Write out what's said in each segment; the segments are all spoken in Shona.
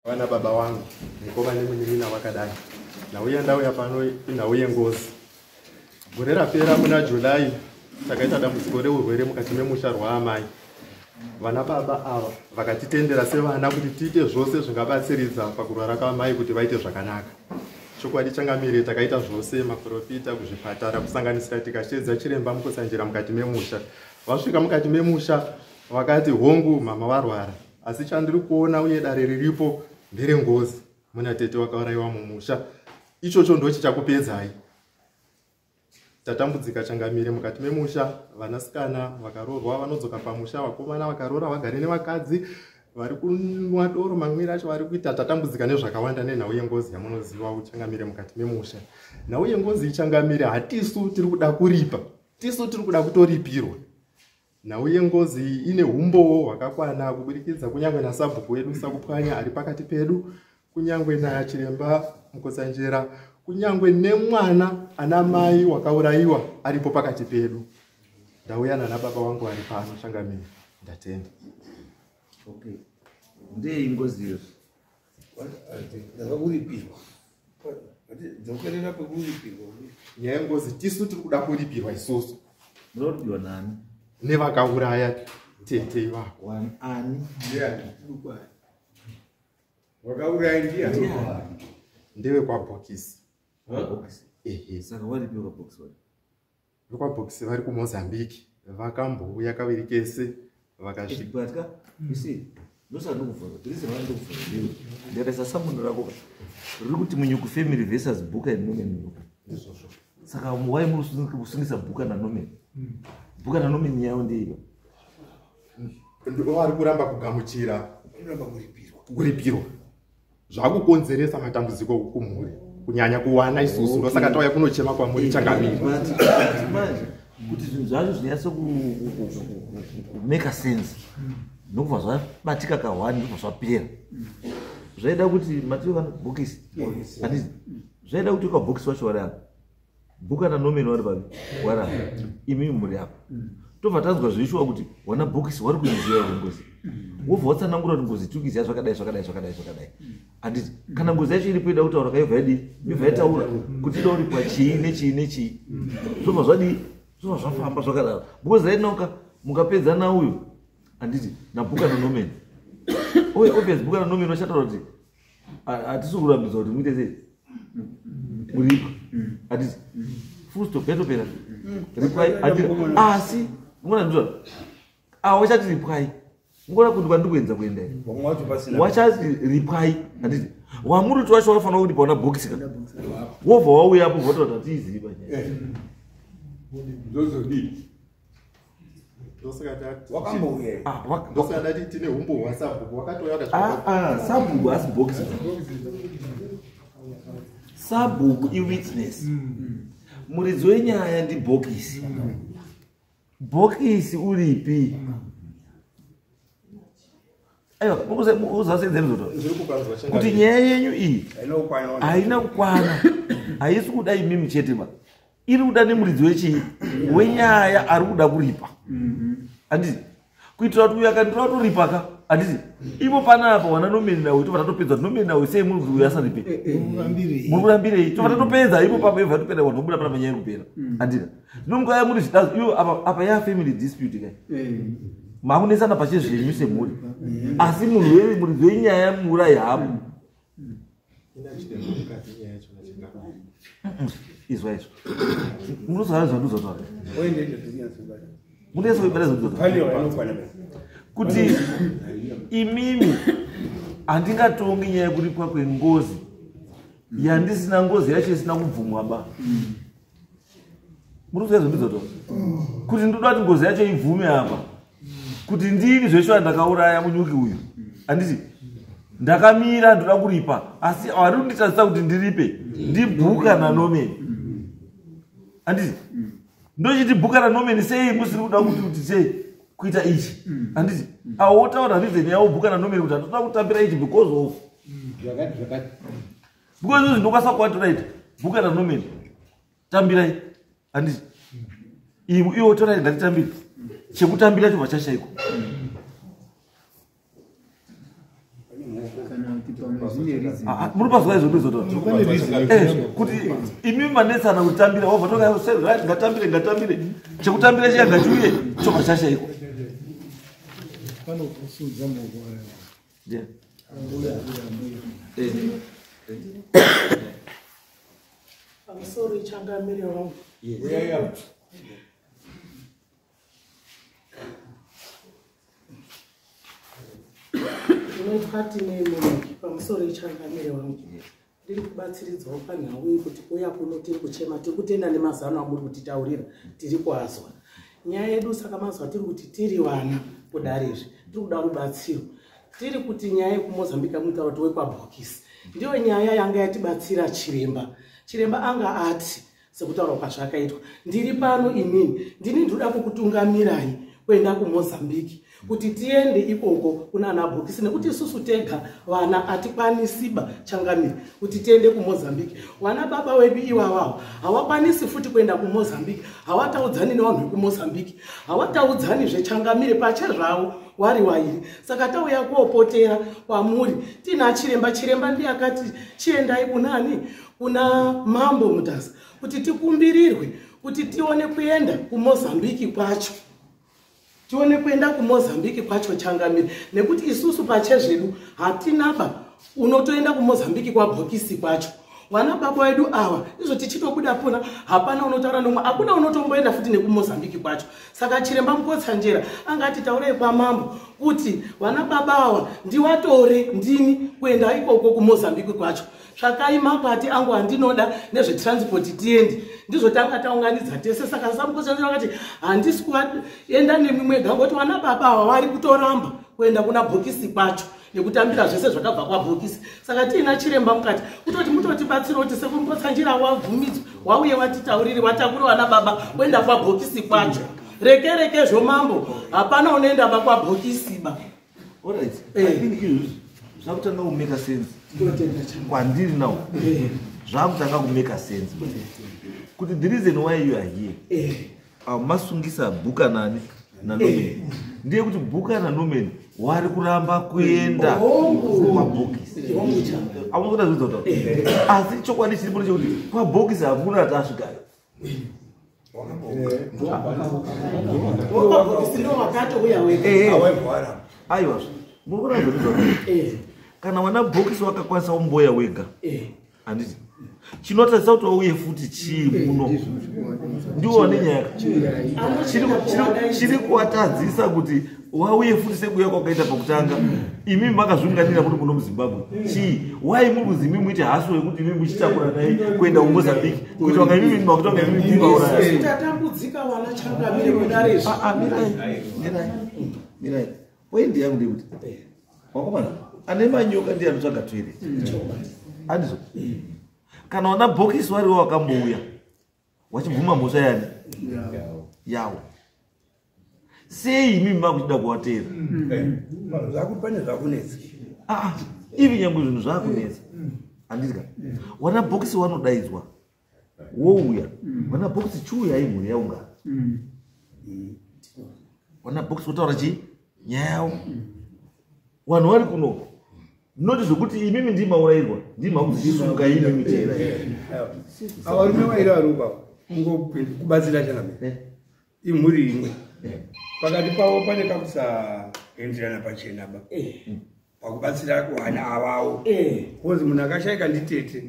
Vana baba wangu nikova nemunini navakadai nauya ndauya pano inhauye ngozi gore rapera muna Julai takaita dambudziko reurwere mukati memusha rwaamai. Vana baba ava vakatitendera sevana kuti tiite zvose zvingabatsiridza pakurwara kwamai kuti vaite zvakanaka. Chokwadi changamire takaita zvose, maprofita, kuzvipatara, kusanganisira tikashedza chiremba mukusanjira mukati memusha. Vasvika mukati memusha vakati hongu mama varwara, asi chandiri kuona uye dare riripo nderengozi, muna tete wakaurayiwa mumusha. Ichocho ndo chichakupedzai. Tatambudzika changamire mukati memusha, vanasikana vakarorwa vanodzoka pamusha, vakomana vakarora vagare nevakadzi vari kunwa doro mamwiro acho vari kuita. Tatambudzika nezvakawanda nenhau yengozi yamunoziva uchangamire mukati memusha. Nhau yengozi ichangamire hatisu tiri kuda kuripa, tisu tiri kuda kutoripirwa. Nhau yengozi ine humbowo hwakakwana kuburikidza kunyangwe nasabhuku wedu Sakupwanya ari pakati pedu, kunyangwe nachiremba Mukusanjera, kunyangwe nemwana ana mai wakaurayiwa aripo pakati pedu. Ndauya nana baba wangu vari pano changamire. Ndatenda. Okay. Ndiye ingozi hiyo. Ndakakuripirwa. Dzokerera pekuripirwa. Nyaya yengozi tisu tiri kuda kuripirwa isusu. Munoripirwa nani? Nevakauraya tete ivako. Ani? Ndiani? Wakauraya ndiani? Ndewe kwa bokisi. Bokisi. Ehe. Saka waripirwa bokisi wari? Kwa bokisi vari kuMozambique. Vakambouya kaviri kese vakasvika. Batka? Isi. Nosa ndokufunda. Tiri semana ndokufunda. Nderesa samuno rako. Riri kuti munyuku family versus Buka and Nomen munyuku. Ndizvozvo. Saka why musungisa Buka na Nomen? Buka na Nomen yawo ndiyo. Ndo vari kuramba kugamuchira. Kuramba kuripirwa. Kuripirwa. Zvakukonzeresa matambudziko kumhuri. Kunyanya kuwana isusu ndo saka tauya kunochema kwamuri changamire. Manje kuti zvinhu zvacho zvinyaso make sense. Nokubva zvabatika kawani ndobva zvapera. Zvaida kuti matio kana bokisi. Ati zvaida kuti kwa bokisi wacho wari apa. Buka na Nomen wari papi. Wari apa. Imi muri apa. Tobva tanzwa zvishuwa kuti wana bokisi wari kuiziva ngozi. Wobva watsanangura kuti ngozi tukizia zvakadai. Anditi kana ngozi yacho iripo ida kutaura kaibva yadii? Ibva yataura kuti ida uri pachii nechii. Zvobva zvadii? Zvobva zvafamba zvakadaro. Because right now mukapedza nauyu anditi naBuka na Nomen. Oye obvious Buka na Nomen wachataura kuti hatisi kurambidza kuti muite sei? Muripa. Anditi full stop yatopera. Ripai asi mungona ndizvo. Wachati ripai. Mungona kuti kwandikuenza kuenda. Wachati ripai. Anditi wamuruti wacho wafanira kuti paona bokisi kana. Wobva wauya apo votaura kuti tiziva. Ndozodii. Wakambouya. Ndosaka ndati tine humbo hwasabhuku wakatoya wakasvika. Sabhuku asi bokisi. Sabhuku iwitness. Muridzi wenyaya ndi bokisi. Bokisi uripi? Aiwa, mukuzasenze nzoto. Kuti nyaya yenyu iyi haina kukwana. Haisi kuda imimi chete ba. Iri kuda nemuridzi wechii? Wenyaya ari kuda kuripa. Anditi kuitira kuti uya kandira toripa ka. Anditi ipo panapa wana Nomen nawe tobva tatopedza Nomen nawe sei muri kuti uyasaripe. Murambirei tobva tatopedza ipo papa ibva topedza vanhu vobuda pana manyaya kupera. Anditi nomukaya muri zvidazo iyo apa ya family dispute kai. Makunesana pachezvenyu semuri. Asi munhu muridzi wenyaya muurayi hapo. Izwa izvo. Munozara zvanduzotaura. Munese kuibata zvanduzotaura. Kuti imimi handingatongi nyaya yekuripwa kwengozi yandisina ngozi yacho isina kubvumwa ba. Munozara zvanduzotaura. Kuti ndoda kuti ngozi yacho ibvume apa. Kuti ndini zveshe ndakauraya munyuki uyu. Anditi ndakamira ndoda kuripa asi vari kunditarisira kuti ndiripe ndiBuka na Nomen. Anditi ndochiti Buka na Nomen sei musiri kuda kuti sei kuita ichi. Anditi awotaura reason yawo Buka na Nomen kuti atoda kutambira ichi because of zvakati. Because ndokasa kwati right Buka na Nomen tambirai. Anditi iwo torai ndatambira. Chekutambira chobva chashaikwa. Kana kuti muri pazwa izvo kuti imi manetsana kutambira wabva toka ngatambire chekutambira chiyanga chiuye chobva chashaiko pamusoro changamire wangu unotwati nemuniki pamusoro ichangamire wangu ndiri kubatsiridzawo panhau kuti uya kuno tiri kuchema tiri kutenda nemazano amuri kutitaurira tiri kuazwa nyaya yedu saka mazwa tiri kuti tiri vana kudare izvi tiri kuda rubatsiro tiri kuti nyaya yekumozambika mutauro kuti wekwabhokisi ndiyo nyaya yanga yatibatsira chiremba anga ati sekutaura kwazvakaitwa ndiri pano inini ndini ndoda kukutungamirai kuenda kumozambiki kuti tiende ikoko kuna ana bhokisi nekuti isusu tega vana hatikwanisiba changamire kuti tiende kumozambiki vana baba wedu ivavawo havakwanisi futi kuenda kumozambiki havataudzani nevanhu vekumozambiki havataudzani zvechangamire pachezvavo wari wairi saka tauya kuopotera kwamuri tina chiremba ndiye akati chiendai kunani kuna mambo mutasa kuti tikumbirirwe kuti tione kuenda kumozambiki kwacho tione kuenda kumozambiki kwacho changamire nekuti isusu pachezvedu hatinaba unotoenda kumozambiki kwabhokisi kwacho vana baba vedu ava izvo tichitobuda pona hapana unotaura nomwe hakuna unotomboenda futi nekumozambiki kwacho saka chiremba mukotsanjera angati taurei kwamambo kuti vana baba ava ndivatore ndini kuenda ikoko kumozambiki kwacho zvakaima pati angu handinoda nezvetransport tiendi ndizvo tanga taunganidza tese saka samukotsanjera akati handisi kuenda nemimwega ngoti vana baba ava vari kutoramba kuenda kuna bhokisi kwacho nekutambira zvese zvakabva kwabhokisi saka tiina chiremba mukati kutoti mutotibatsira kuti sekumukotsanjira wabvumidzwa wauye watitauriri watakura vana baba kuenda kwabhokisi kwacho reke zvomambo hapana unoenda ba kwabhokisiba zvakutanga kumeka sense kwandiri nawo zvakutanga kumeka sense kuti the reason why you are here masungisa bhuka nani nanomeni ndiye kuti bhuka nanomeni wari kuramba kuenda kwabhokisi amunoda zvizoto asi chokwadi chiripo chekuti kwabhokisi hakuna tasvikayo aiwa murikuda zvizoto kana wana bhokisi wakakwanisa umboya wega handiti chinotarisa kuti wauye futi chii muno ndiwo nenyaya chiri kuvatadzisa kuti wauye futi sekuya kwakaita pakutanga imi makazviunganira kuti muno muzimbabwe chii wai muri kuzi imi muiti haso yekuti imi muchitakura naye kuenda kumozambiki kuti wanga imi makuti wanga imi ndivaurayatambudzika wana changamire kudarezvo mirai poindi yangu ndekuti wakomana ane manyoka ndiye anotsvaga toilet handizo kana wana bhokisi wariwo wakambouya wachibvuma mhosva yani yawo sei imi makuchida kuvatera zvakupane zvakunetsa ivi nyangwe zvinhu zvaakunetsa handitika wana bhokisi wanodaidzwa wouya wana bhokisi chiuya imhuri yaungana wana bhokisi wotaura chii nyaya yawo vanhu vari kunoko noti zvokuti imimi ndimaurayirwa ndimakuzisunga imimi teera avarume vairi varuka kubatsira changamire imhuri imwe pakati pavo pane kakusaenderana pachenaba pakubatsira kuhana avavo kozi munhu akashayika nditete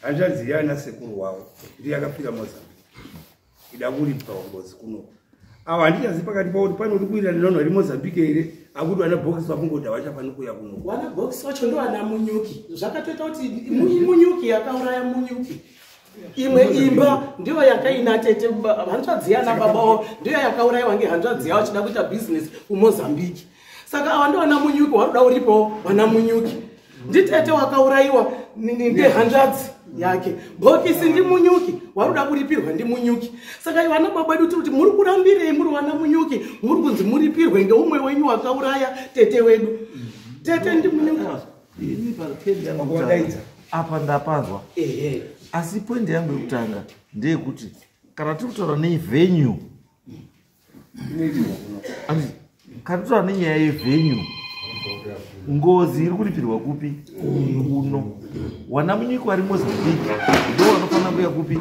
hanzvadziya nasekuru wavo ndiye akapfira mozambiki ida kuripa ngozi kunoko ava handichazivi pakati pavo kuti pane uri kuirana nanhu vari mozambiki here akuti vana bhokisi vakungoti havachafani kuya kuno vana bhokisi vacho ndovana munyuki zvakatoita kuti munyuki yakauraya munyuki imwe imba ndiyo yakaina tete hanzvadzi yana baba wavo ndiyo yakaurayiwa ngehanzvadzi yavo chida kuita bhizinesi kumozambiki saka ava ndovana munyuki waruda uripo vana munyuki nditete wakaurayiwa ngehanzvadzi yake bhokisi ndi munyuki waruda kuripirwa ndi munyuki saka vana baba vedu tiri kuti muri kurambirei muri vana munyuki muri kunzi muripirwe ngeumwe wenyu wakauraya tete wedu tete ndi munyuki apa ndapanzwa asi poindi yangu yekutanga ndeyekuti kana tiri kutaura nevenue kana titaura nenyaya yevenue ngozi iri kuripirwa kupi? Kuno. Wana munyiko ari Mozambique ndo wanofanira kuya kupi?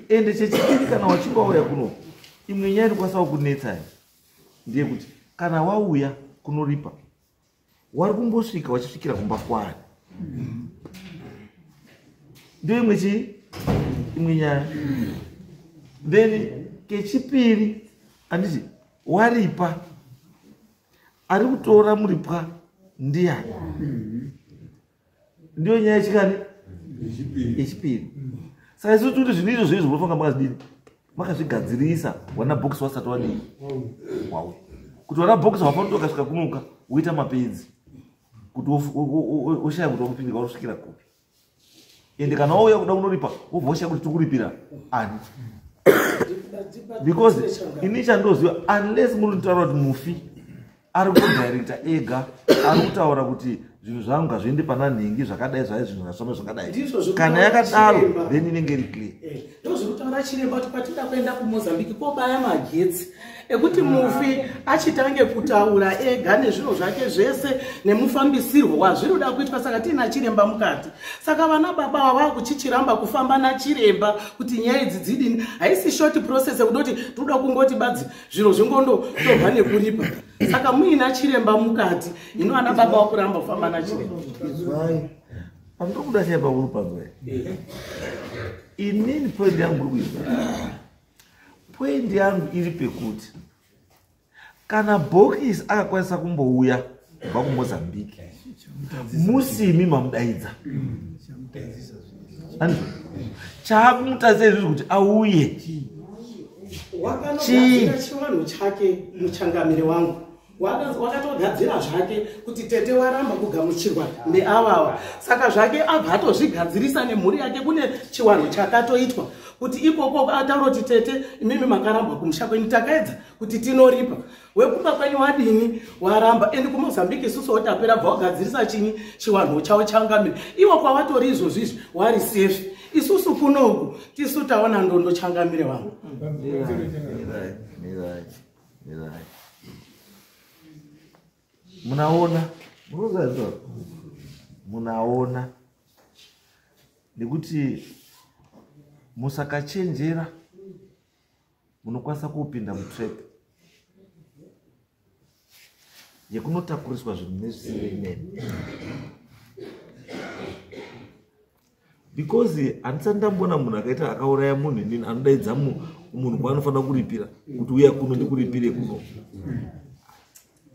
Ende chechipiri kana wachinga wauya kuno, imwe nyaya inokwasawo kunetsa ndiye kuti kana wauya kunoripa, wari kumbosvika wachisvikira kumba kwari. Ndio imwe nyaya. Then kechipiri anditi waripa ari kutora muripwa ndiani? Ndio nyaya chikani yechipiri. Saka isusu kuti zvinhu izvo zvezvo munofunga makazvidini, makazvigadzirisa wana bhokisi wasati wadini wauya, kuti wana bhokisi wafanira ukasvika kunoka uita mapenzi kuti ushaya kuti wakupindika unosvikira kupi. Ende kana wauya kuda kunoripa wobva ushaya kuti tikuripira ani, because ini chandoziva unless muri kutaura kuti mufi ari kudirecta ega ari kutaura kuti zvinhu zvangu ngazviende pana nhingi zvakadai zvai zvinhu zvasome zvakadai, kana yakadaro then inenge iri clear. Ndozvirikutaura chiremba kuti patida kuenda kuMozambique kobaya magetsi ekuti mufi achitange kutaura ega nezvinhu zvake zvese nemufambisirwo wazvinoda kuitwa. Saka tina chiremba mukati, saka vana baba vava kuchichiramba kufamba nachiremba kuti nyaya idzi dzidini. Haisi short process yekudoti toda kungoti badzi zviro zvingondotorwa nekuripa. Saka muina chiremba mukati, ino ana baba wakuramba kufamba nachiremba. Andikuda chiremba urupanzwe. Inini point yangu kuizwa. Point yangu iri pekuti kana bhokisi akakwanisa kumbouya kubva kuMozambique, musimi mamudaidza. Chaakumutadzira izvozvo kuti auye. Wakanogadzira chivanhu chake muchangamiri wangu. Wakatogadzira zvake kuti tete waramba kugamuchirwa neavava. Saka zvake abva atozvigadzirisa nemhuri yake, kune chiwanhu chakatoitwa kuti ikoko ataura kuti tete imimi makaramba kumusha kwenyu takaedza kuti tinoripa. Wekumba kwenyu wadini waramba. Endi kuMozambique isusu wotapera bva wagadzirisa chini chiwanhu chawo changamiri. Iwo kwavatori izvozvo izvi wari safe. Isusu kunoku tisu taona ndondo changamire wangu. Munaona nekuti musakachenjera munokwanisa kupinda mutrap yekunotakuriswa zvinhu nezvisiri. Because handisati ndambona munhu akaita akauraya munhu inini anodaidza munhu kwaanofanira kuripira kuti uya kuno ndikuripire kuno.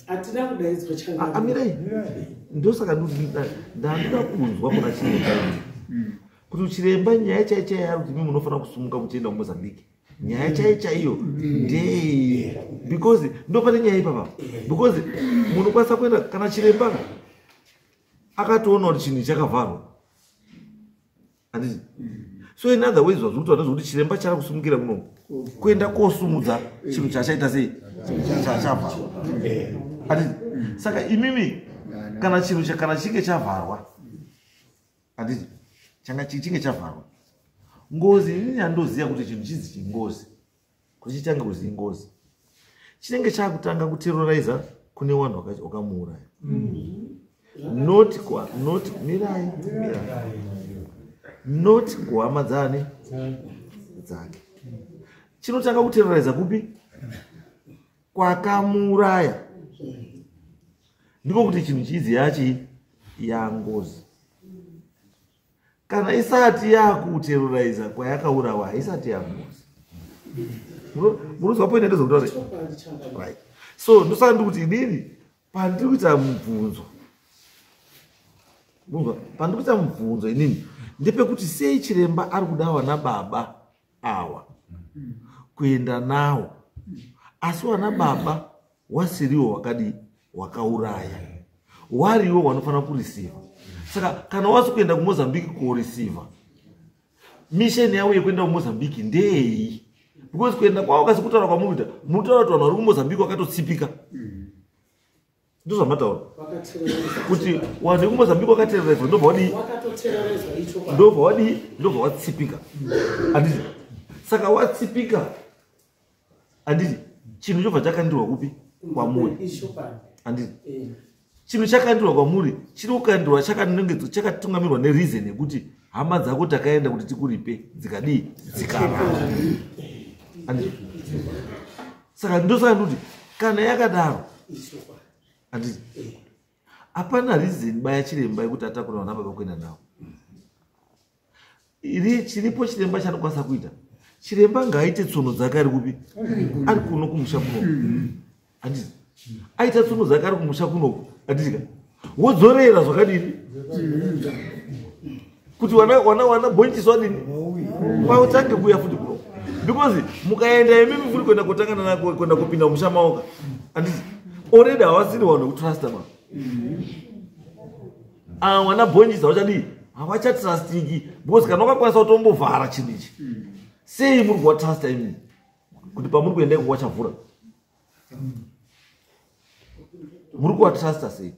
Atina kudaidzwa changamire. Amirai, ndosaka ndandida kunzwa kuna chiremba kuti chiremba nyaya chaichai yari kuti mimi munofanira kusumuka muchienda kuMozambique. Nyaya chaichaiyo ndei, because ndopane nyaya ipapa. Because munhu kwanisa kuenda kana chiremba akatoona kuti chinhu chakavharwa. So in other ways kuti chiremba chari kusumukira kuno kuenda kosumudza chinhu chachaita sei chavharwa. Saka imimi kana chinhu kana chinge chavharwa, handiti changa chinge chavharwa, ngozi inini handoziva kuti chinhu chidzi chingozi, kuti chichange kuzi ngozi chinenge chakutanga kuterroriza kune vanhu vakamuuraya, not kuhama dzake. Chinotanga kuterroriza kupi? Kwakamuuraya. Ndiko kuti chinhu chidzi yachi yangozi. Kana isati yakuterroriza kwayakaurawa isati yangozi. Munozwa point ndezokutaura. Right. So ndosaka ndikuti inini pandiri kuita mubvunzo. Pandiri kuita mubvunzo inini ndepekuti sei chiremba ari kuda wana baba awa kuenda nawo, asi wana baba wasiriwo wakadi wakauraya, wariwo wanofanira kureceive. Saka kana wasi kuenda kuMozambique koreceive, mission yawo yekuenda kuMozambique ndei? Because kuenda kwawo kasi kutaura kwamuita mutaura kuti vanhu vari kuMozambique wakatotsipika. Ndozvamataura kuti vanhu vekuMozambique wakaterrorizwa ndobva watsipika. Handiti saka watsipika, handiti chinhu chobva chakandirwa kupi? Kwamuri. Handiti chinhu chakaenderwa kwamuri chiri kukaenderwa chakatungamirwa nereason yekuti hama dzako takaenda kuti tikuripe dzikadii dzikava. Saka ndosaka ndoti kana yakadaro handiti hapana reason baya chiremba yekuti atakura vana baba kuenda navo. Chiripo chiremba chanokwanisa kuita, chiremba ngaaite tsono dzake ari kupi, ari kuno kumusha kuno. Handiti aita tsono dzake ari kumusha kuno, handitika wodzorera zvakadini kuti wana bhonjisi wadini wautange kuuya futi kuno, because mukaenda imimi futi kuenda kutangana nako kuenda kupinda musha maoka, handiti already havasiri vanhu vekutrusta ma. Wana bhonjisi havachadii, havachatrustiki, because kana wakakwanisa kutombovhara chinhu ichi, sei muri kuvatrusta imimi kuti pamuri kuenda iko wachavhura, muri kuvatrusta sei?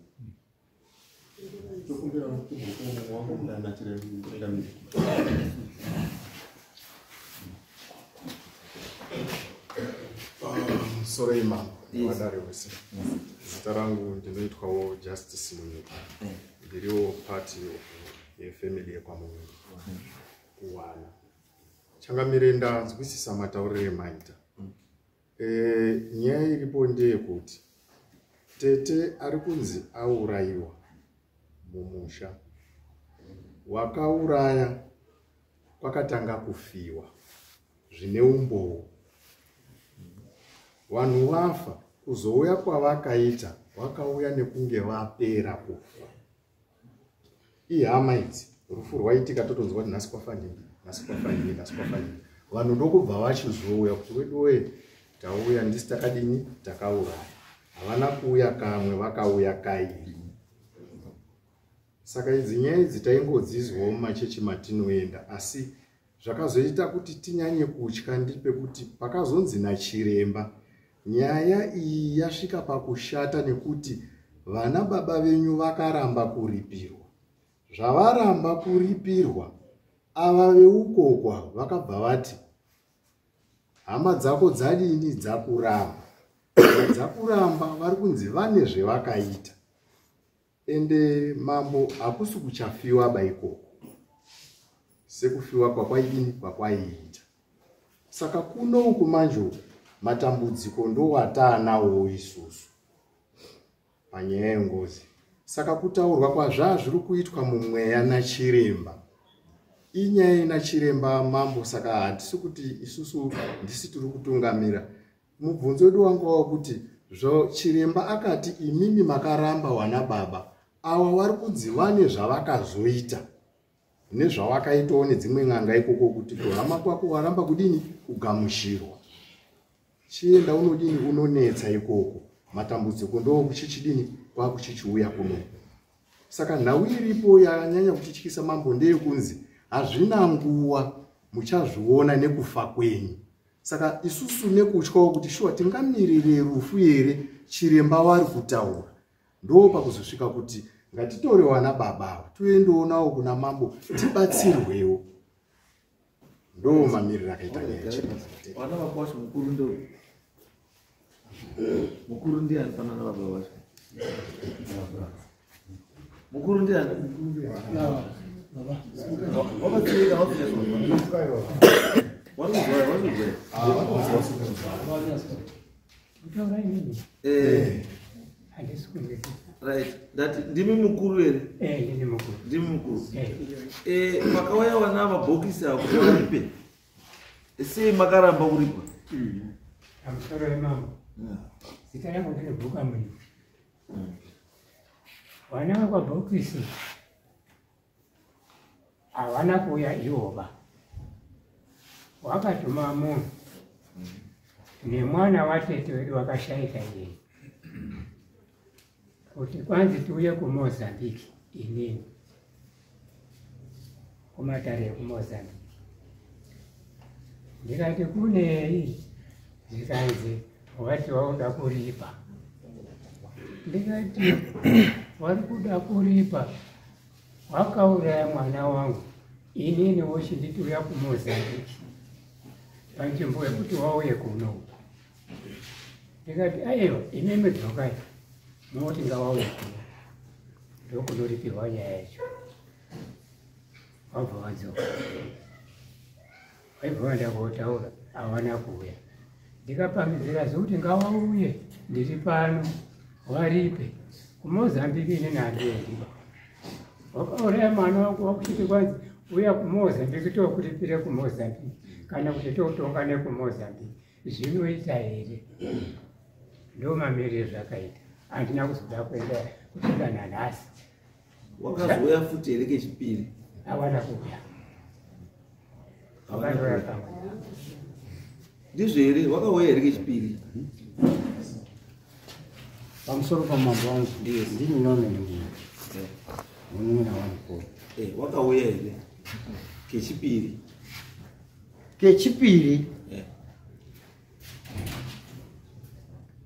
Soreima wadare wese. Zita rangu ndinoitwawo Justice Munyika. Ndiriwo part yefamily yekwamuviri kuwana. Changamirenda nzwisisa matauriro emaita. Nyaya iripo ndeyekuti tete ari kunzi aurayiwa mumusha. Wakauraya kwakatanga kufiwa zvine umboo. Vanhu vafa, kuzouya kwavakaita wakauya nekunge vapera kufa. Ihama idzi rufu rwaitika totonzwa kuti nhasi kwafanini, nhasi kwafanini, nhasi kwafanini. Vanhu ndokubva vachizouya kuti wedowe tauya ndisi takadini takauraya. Havana kuuya kamwe, vakauya kairi. Saka idzi nyaya idzi taingodzizwawo mumachechi matinoenda, asi zvakazoita kuti tinyanye kutya ndepekuti pakazonzi nachiremba nyaya iyi yasvika pakushata nekuti vana baba venyu vakaramba kuripirwa. Zvavaramba kuripirwa, ava veukokwa vakabva vati hama dzako dzadini dzakuramba. Dzakuramba vari kunzi vane zvevakaita. Ende mambo hakusi kuchafiwa baikoko sekufiwa kwakwaidini kwakwaiita. Saka kuno uku manje matambudziko ndowataanawo isusu panyaya yengozi. Saka kutaurwa kwazvazviri kuitwa mumweya nachiremba inyaya inachiremba mambo. Saka hatisi kuti isusu ndisi tiri kutungamira. Mubvunzo wedu wangu wawo kuti chiremba akati imimi makaramba wana baba, ava vari kunzi vane zvavakazoita nezvawakaitawo nedzimwe n'anga ikoko kuti kuhama kwako waramba kudini kugamushirwa. Chienda unodini unonetsa ikoko, matambudziko ndo kuchichidini kwakuchichiuya kuno. Saka nhau iripo yanyanya kutityisa mambo ndeyekunzi hazvina nguva muchazviona nekufa kwenyu. Saka isusu nekutyawo kuti shuwa tingamirire rufu here chiremba vari kutaura. Ndo pakuzosvika kuti ngatitore wana baba tuendoonawo kuna mambo tibatsirwewo. Ndo mamiriro akaita nyaya chiremba. Wana vakwasho mukuru ndo mukuru ndiani panana baba vacho? Mukuru ndiani? Wakatsiwira right, that ndimi mukuru ere? Ndimi mukuru. Ndimi mukuru. Pakauya wana mabhokisi akuti varipe. Sei makaramba kuripa? Pamusoro wemambo. Zita rangu ndine Bhuka Munyika. Wana vakwabhokisi havana kuuya iwoba. Wakatuma munhu nemwana watete wedu wakashaika yeye kuti kwanzi tiuye kuMozambique inini kumatare ekuMozambique. Ndikati kunei, zikanzi wati wauda kuripa. Ndikati wari kuda kuripa, wakauraya mwana wangu, inini wochinditi uya kuMozambique panzvimbo yekuti wauye kuno. Ndikati aiwa, imimi dzokai. noti ngawauya ndokunoripiwa nyaya yacho wabva wadzoka waibva wanda kotaura hawana kuuya ndikapambidzira zvokuti ngawauye ndiri pano waripe kumozambiki inini handiendi wakauraya mwana wangu wakusviti kwanzi uya kumozambiki tokuripire kumozambiki kana kuti totonga nekumozambiki zvinoita here ndo mamiri zvakaita handina kuzoda kuenda kusvika nanhasi wakazouya futi here kechipiri hawana kuuya wakandouya pamwe ndizvo here wakauya here kechipiri pamusoro pamambo wangu ndini nomene munun'una wangu wakauya here kechipiri kechipiri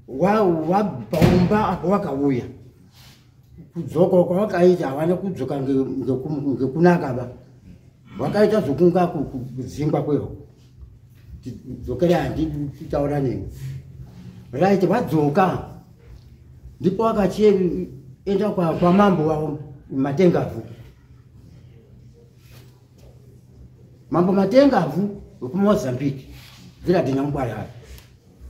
wabvaumba apo wakauya kudzoka kwawakaita havana kudzoka ngekunaka ba wakaita zvokunga kudzingwa kwehwo dzokera handidi kutaura nemi right wadzoka ndipo wakachienda kwamambo wavo Matengavhu. Mambo Matengavhu wekumozambiki Village Nyangwara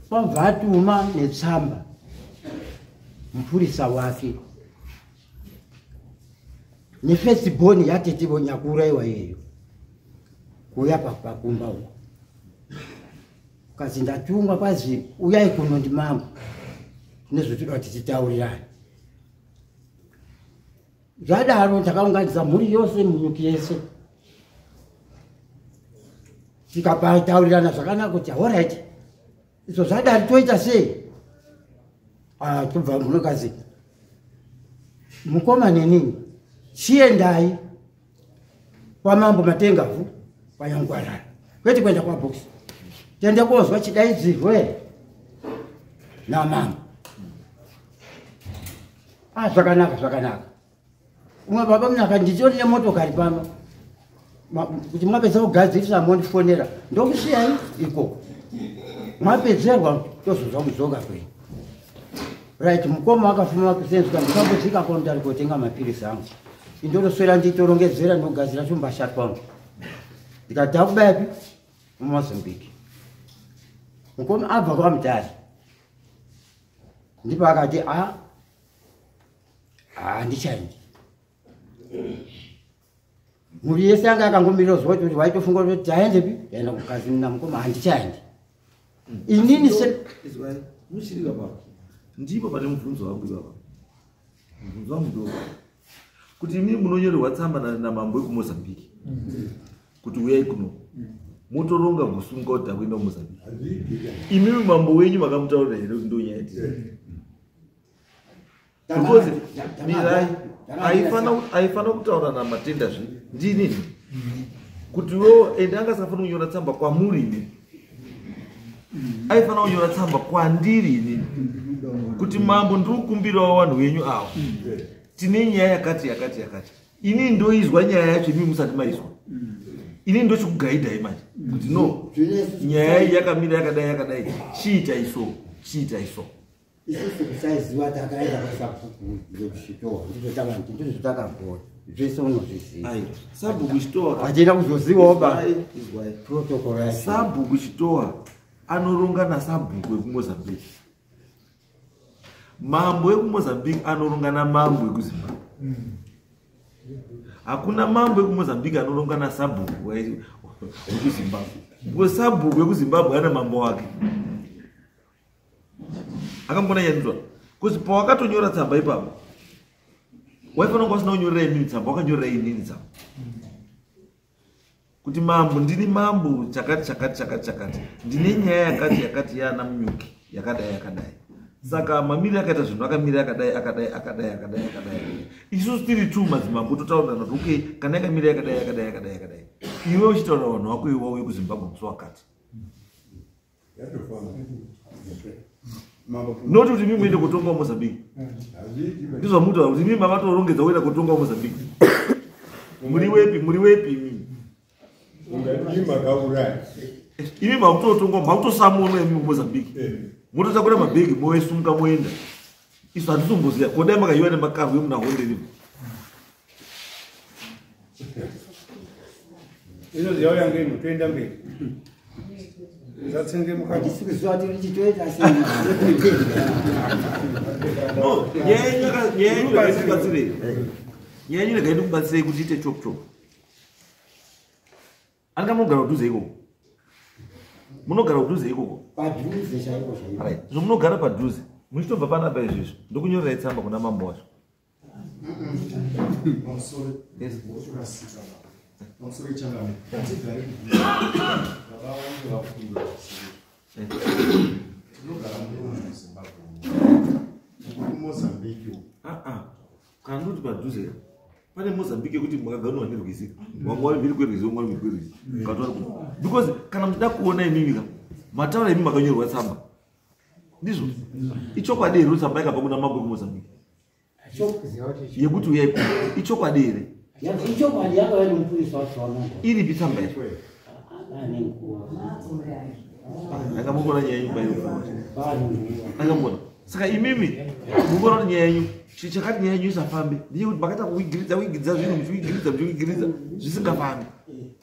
pabvatuma netsamba mupurisa wake nefesibhoni yatetivo nyakuraiwa iyeyo kuuya pakumba uko kazi ndatumwa kwazi uyai kuno ndimambo nezvotinoda kuti titaurirane. Zvadaro takaunganidza mhuri yose munyuki yese tikapataurirana zvakanaka kuti alright izvo zvadaro toita sei. Tobva munhukadzi mukoma nenini chiendai kwamambo Matengavhu kwaNyangwarara kwete kuenda kwaBoxi tiende kozwa chidaidzirwo namambo. Zvakanaka umwe baba munaka nditori nemotokari pano kuti mwapedza kugadzirisa mondifonera ndokusiyai ikoko mwapedzerwa tozozva mudzoka kwenyu. Right, mukoma akafuma kusenzuka ndikambodzika ko ndari kotenga mapirisi angu indoroswera nditorongedzera ndogadzira chumbasha kwangu ndikati akubayapi muMozambique. Mukoma abva kwaMutare ndipo akati handichaendi. Mhuri yese anga akangomirira zuva kuti waitofunga kuti taendepi taenda kukazi namukoma handichaendi. Inini mushirika baba ndipo pane mubvunzo wangu baba. Mubvunzo wangu ndo kuti imi munonyorerwa tsamba namambo wekuMozambique kuti uyai kuno motoronga kusunga kuti akuenda kuMozambique. Imi mambo wenyu makamutaurira here kuti ndonyaya because haifana kutaura namatenda zve ndinini kuti wo ende angasafana kunyora tsamba kwamuri ini aifana kunyora tsamba kwandiri ini kuti mambo ndikukumbirawo vanhu venyu avo tine nyaya yakati ini ndoizwa nyaya yacho imi musati maizwa ini ndochikugaidhai manje kuti no nyaya iyi yakamira yakadai chiita iso isusu kusaiziva takaenda kusabhuku ndokuchitowa ndizvotakabhora zvese unozviziva sabhuku chitowa atienda kuzozivawo protocol sabhuku chitowa anoronga nasabhuku wekuMozambique. Mambo wekuMozambique anoronga namambo wekuZimbabwe. Hakuna mambo wekuMozambique anoronga nasabhuku wekuZimbabwe. Because sabhuku wekuZimbabwe ana mambo wake. Akambona yanzwa kuti pawakatonyora tsamba ipapo waifana kwasina kunyorera inini tsamba wakanyorera inini tsamba kuti mambo ndini mambo chakati ndine nyaya yakati yana munyuki yakadai saka mamiri akaita zvinhu akamira akadai isusu tiri tu madzimambo totaurana kuti okay kana yakamira yakadai iwe uchitaura vanhu vako iwawo wekuZimbabwe musi wakati noti kuti mimi muende kutonga Mozambique ndizvo mutaura kuti mimi mavatorongedza kuenda kutonga Mozambique. Muri wepi mimi imi makutotonga makutosamuona imi Mozambique mototakura mabhegi moesunga moenda isu handisumbuziya kodai makaiwa nemakarwe munahonderi inoziva yange ino toenda mberi zatsenge mukati Sikuziva tiri chitoita nyenyu negaidi kubatsirei kuti ite chop chop anga munogara kudhuze ikoko munogara kudhuze ikoko padhuze chaiko chaiko. so munogara padhuze muchitobva panapa izvizvo ndokunyorerai tsamba kuna mambo wacho kana ndoti padhuze pane Mozambique yekuti makaganwa nerwizi wamwari mhiri kwerwizi wamwari mhiri kwerwizi because kana muchida kuona imimi mataura imi makanyorwa tsamba ndizvo ichokwadi here tsamba yakabva kuna mambo ekumozambique yekuti uyai ichokwadi here ichokwadi yakauya nomupurisa wacho wamongo iripi tsamba yacho akamboona nyaya yenyu akamboona saka imimi mumbona kuti nyaya yenyu chakati nyaya yenyu isafambe ndiyekuti makaita kuigiridza zvinhu muchiigiridza zvisingafambi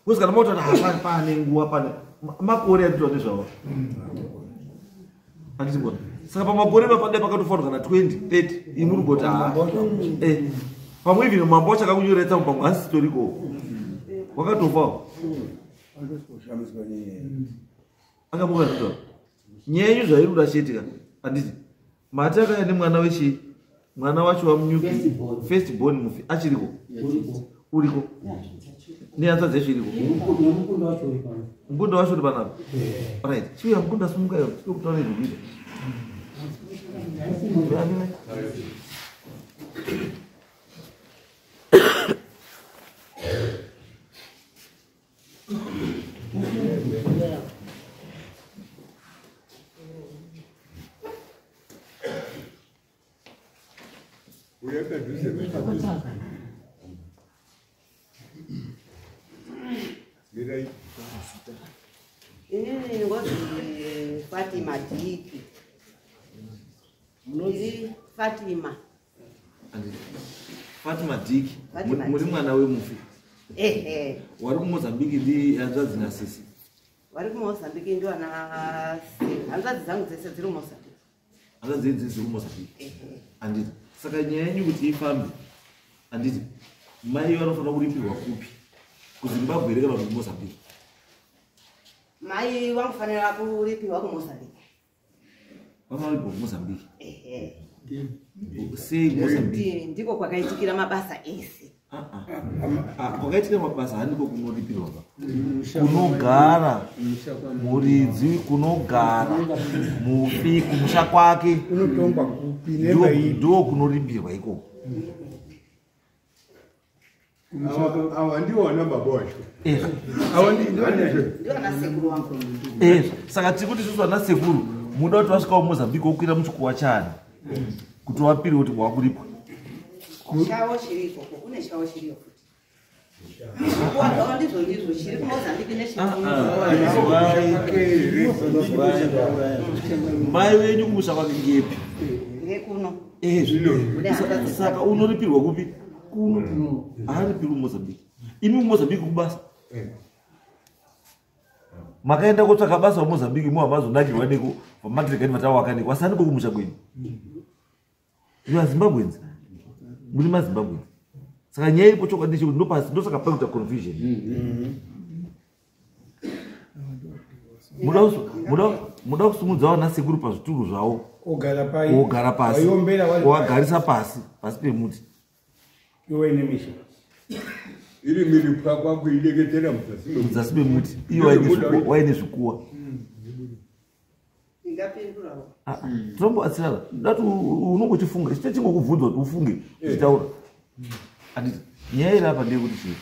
kozi kana mautoti hapani pane nguva pane makore atitwa nezvavo anditibona saka pamakore mapade pakatofanwa kana 20 30 imurigoti pamwe ivino mambo wacho akakunyoretsa mupamwe hasi sitoriko wakatofawo akamboka nditoa nyaya yenyu zvairuda chetika anditi mati akaya nemwana wechi mwana wacho wamunyuki first born mufi achiriko uriko nehanzvadzi yacho iriko mukunda wacho uri panapa right chiuya mukunda simuka iyo tikokutaura nezvekuita Inini ngozi Fatima Diki. Munozi Fatima. Fatima Diki. Muri mwana wemufi. Wari kuMozambique ndi hanzvadzi nasisi. Wari kuMozambique ndo ana hanzvadzi dzangu dzese dziri kuMozambique. Hanzvadzi dzese dziri kuMozambique. Anditi saka nyaya yenyu kuti ifambe anditi mai vanofanira kuripirwa kupi kuZimbabwe here kana kuti kuMozambique? Mai vanofanira kuripirwa kuMozambique. Vanofanira kuripirwa kuMozambique. Sei Mozambique? Ndiko kwakaitikira mabasa ese. Kwakaitikira mabasa handiko kunoripirwa kunogara muridzi kunogara mufi kumusha kwake unotomba kupi ndo kunoripirwa ikoko. awa ndiwo wana baba wacho ndio ana sekuru wangu. Saka tiri kuti susu ana sekuru muda kuti wasvikawo Mozambique wokwira muchikuwa chani kuti wapire kuti wakuripwa Chawo chiriko kune chawo chiriko futi. Kwa ndizvo chiri kuMozambique nechini. mai wenyu kumusha kwake ngepi Ngekuno. Saka unoripirwa kupi kuno haaripirwi Mozambique. Imi kuMozambique kubasa makaenda kotsvaka basa kuMozambique muhamazonakirwa neko vamatirikani vatawakani wasani kokumusha kwenyu ivo aZimbabwenzi muri maZimbabwenzi. Saka nyaya iripo chokwadi chekuti ndosaka pakuita confusion. Muda kusumudzawo nasekuru pazvituru zvavo ogara pasi oagarisa pasi pemuti iwenemisha iri miri pakwa kuideketera mudzasi pemuti iyo waine zvikuwa. Ingapindurawo. Tinomboatsirana dati unongochifunga chite chingokubvunza kuti ufunge uchitaura anditi nyaya iri apa ndeyekuti chii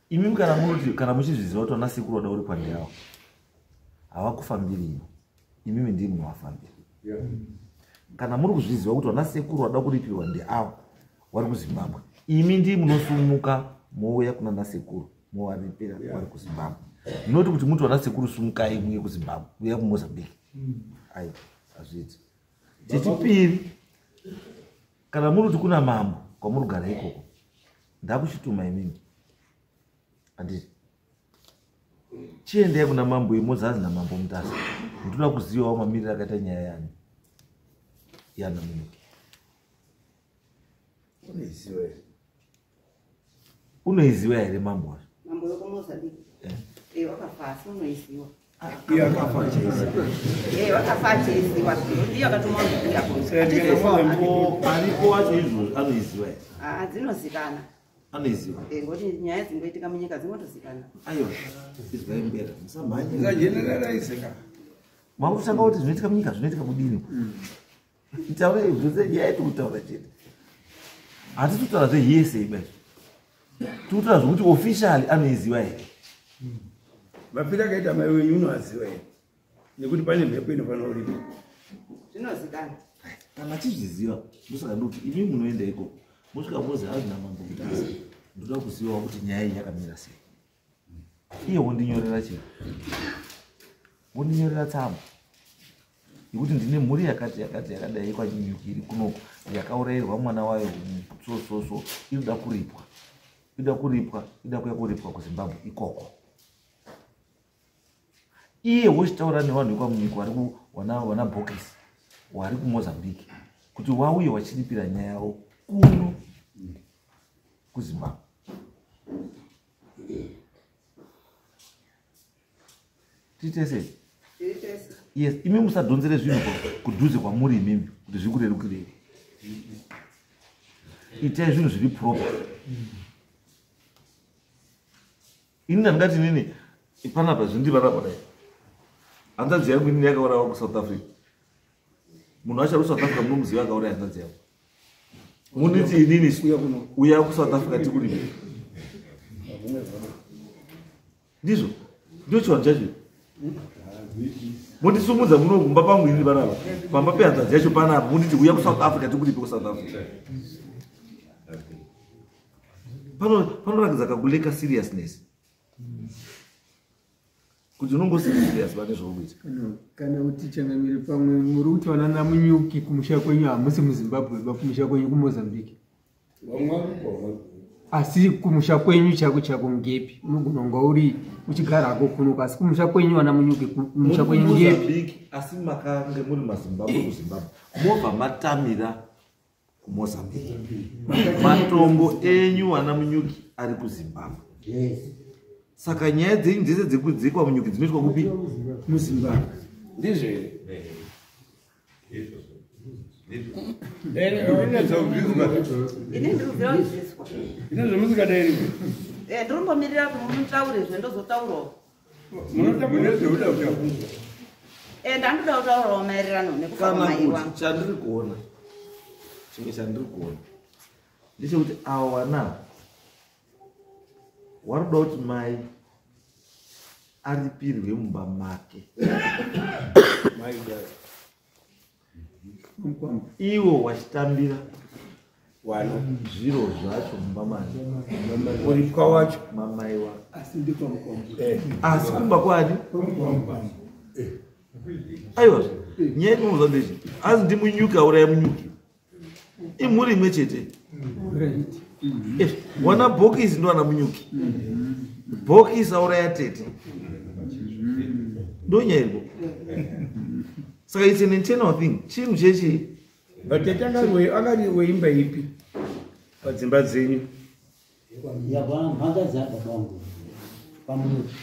imimi kana munoti kana muchizviziva kuti vana sekuru vada uri pande yavo havakufambiriyo imimi ndii munovafambira. Kana muri kuzviziva kuti vana sekuru vada kuripirwa ndeavo vari kuZimbabwe imi ndii munosumuka mouya kuna nasekuru movaripira vari kuZimbabwe. Munoti kuti muti vana sekuru sumukai muye kuZimbabwe uya kuMozambique ai hazviiti. Chechipiri kana muri kuti kuna mambo kwamurugara ikoko ndakuchituma imini anditi chiendei kuna mambo imozazi namambo mutasa ndoda kuzivawo mamiriro akaita nyaya yani yana munyuki unoiziva here mambo wacho mambo yokumozambiki wakafasi unoiziva wakafa cheisiwa ndiyo akatuma aripo wacho izvozvo anoiziva here dzinozikana anoiziva ngoti nyaya dzingoitika munyika dzinotozikana aiwa izvaimbera musamhanyaaizika makutanga kuti zvinoitika munyika zvinoitika kudini taura ibvunze nyaya yetikutaura chete hatitutaura zveyese ibaizvo tikutaura zvokuti officially anoiziva here mapiri akaita mai wenyu unoaziva here nekuti pane mhepo inofana uripo zvinozikana kana chizviziva ndosaka ndokuti imi munoenda ikoko mosvika mozi hazvina mambo kutasi ndoda kuzivawo kuti nyaya iyi yakamira sei iye wondinyorera chii wondinyorera tsamba yekuti ndine mhuri yakadai yekwanyunyuki iri kunoko yakaurayirwa mwana wayo so inoda kuripwa inoda kuya kuripwa kuzimbabwe ikoko iye wochitaura nevanhu vekwamunyika wana bhokisi wari kumozambiki kuti wauye wachiripira nyaya yavo kuno kuzimbabwe titese yes imi musadhonzere zvinhu kudhuze kwamuri imimi kuti zvikurerukirei itai zvinhu zviri proper ini ndandingati nini panapa zvindivarapa dai hanzadzi yangu inini yakaurawa kuSouth Africa munhu wacho ari kuSouth Africa munomuziva akauraya hanzadzi yangu muniti inini uya kuSouth Africa tikurimi ndizvo ndio chivanhu chacho mundisumudza munogumba pangu inini panapa pamba pehanzadzi yacho panapa muniti uya kuSouth Africa tikuripi kuSouth Africa panoratidza kakuleka seriousness kuti unongosirias pane zvaukuita kana kuti changamire pamwe muri kuti vana namunyuki kumusha kwenyu hamusi muzimbabwe ba kumusha kwenyu kumozambiki asi kumusha kwenyu chako ngepi unogononga uri uchigarako kuno asi kumusha kwenyu vana munyuki kumusha kwenyu ngepi asi makange muri mazimbabwe kuzimbabwe mobva matamira kumozambiki matombo enyu vana munyuki ari kuzimbabwe saka nyaya dzenyu dzese dzekudzikwa munyuki dzinoitwa kupi muzimbabwe ndizvo ini ndirubvira kuzviswa inezvemusikadairi ndirimbomirira kuti mutaure zvendozotaurawo munezveuda kutaura ndandoda kutaurawo maererano nekufa kana mai wangu kuti chandiri kuona chimwe chandiri kuona ndechekuti ava wana warikuda kuti mai aripirwe mumba make iwo wachitambira wano zviro zvacho mumba make uripwa wacho mamai wa asi kumba kwani aiwa nyaya yetinozwa ndechi azi ndimunyuki auraya munyuki imhuri imwe chete wana bhokisi ndo wana munyuki bhokisi auraya tete ndonyayiko saka it's an internal thing chinhu chechi vatete angari weimba ipi padzimba dzenyu mhanda dzadabangu pamunyuki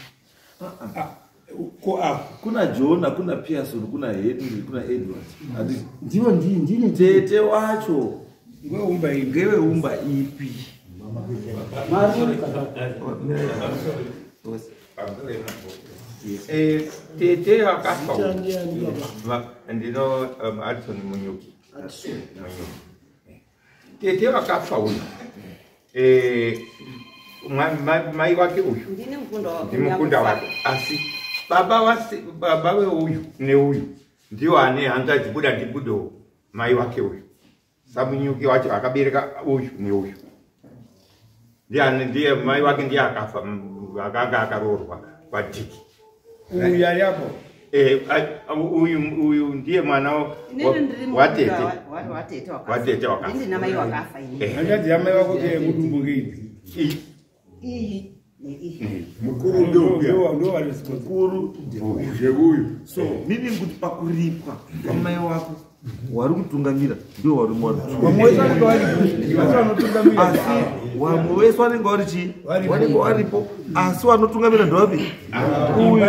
ko apo kuna John kuna Pearson kuna Henry kuna Edward ati ndiwo ndine tete wacho ngeumba ipi ngeweumba ipi tete akafa ndino Adson Munyuki tete wakafa uyu mai wake uyu ndine mukunda ndimukunda wake asi baba weuyu neuyu ndiwo ane hanzvadzi buda ndibudo mai wake uyu samunyuki wacho akabereka uyu neuyu ndiye mai wake ndiye akafa akanga akaroorwa kwadhiki uyu ari apo uyu ndiye mwana watete watete wakafa. Ndina mai wakafa ini. Handazi ya mai wako mudumbu ngeipi? Iyi. Mukuru ndio mukuru huyu. So mimi nguti pakuripwa kwa mai wako wari kutungamira ndio wari mwana. Wamweza ndo wali wanotungamira. Asi wamwesa wanenge wari chi wanenge waripo asi wanotungamira ndo wapi? Uyu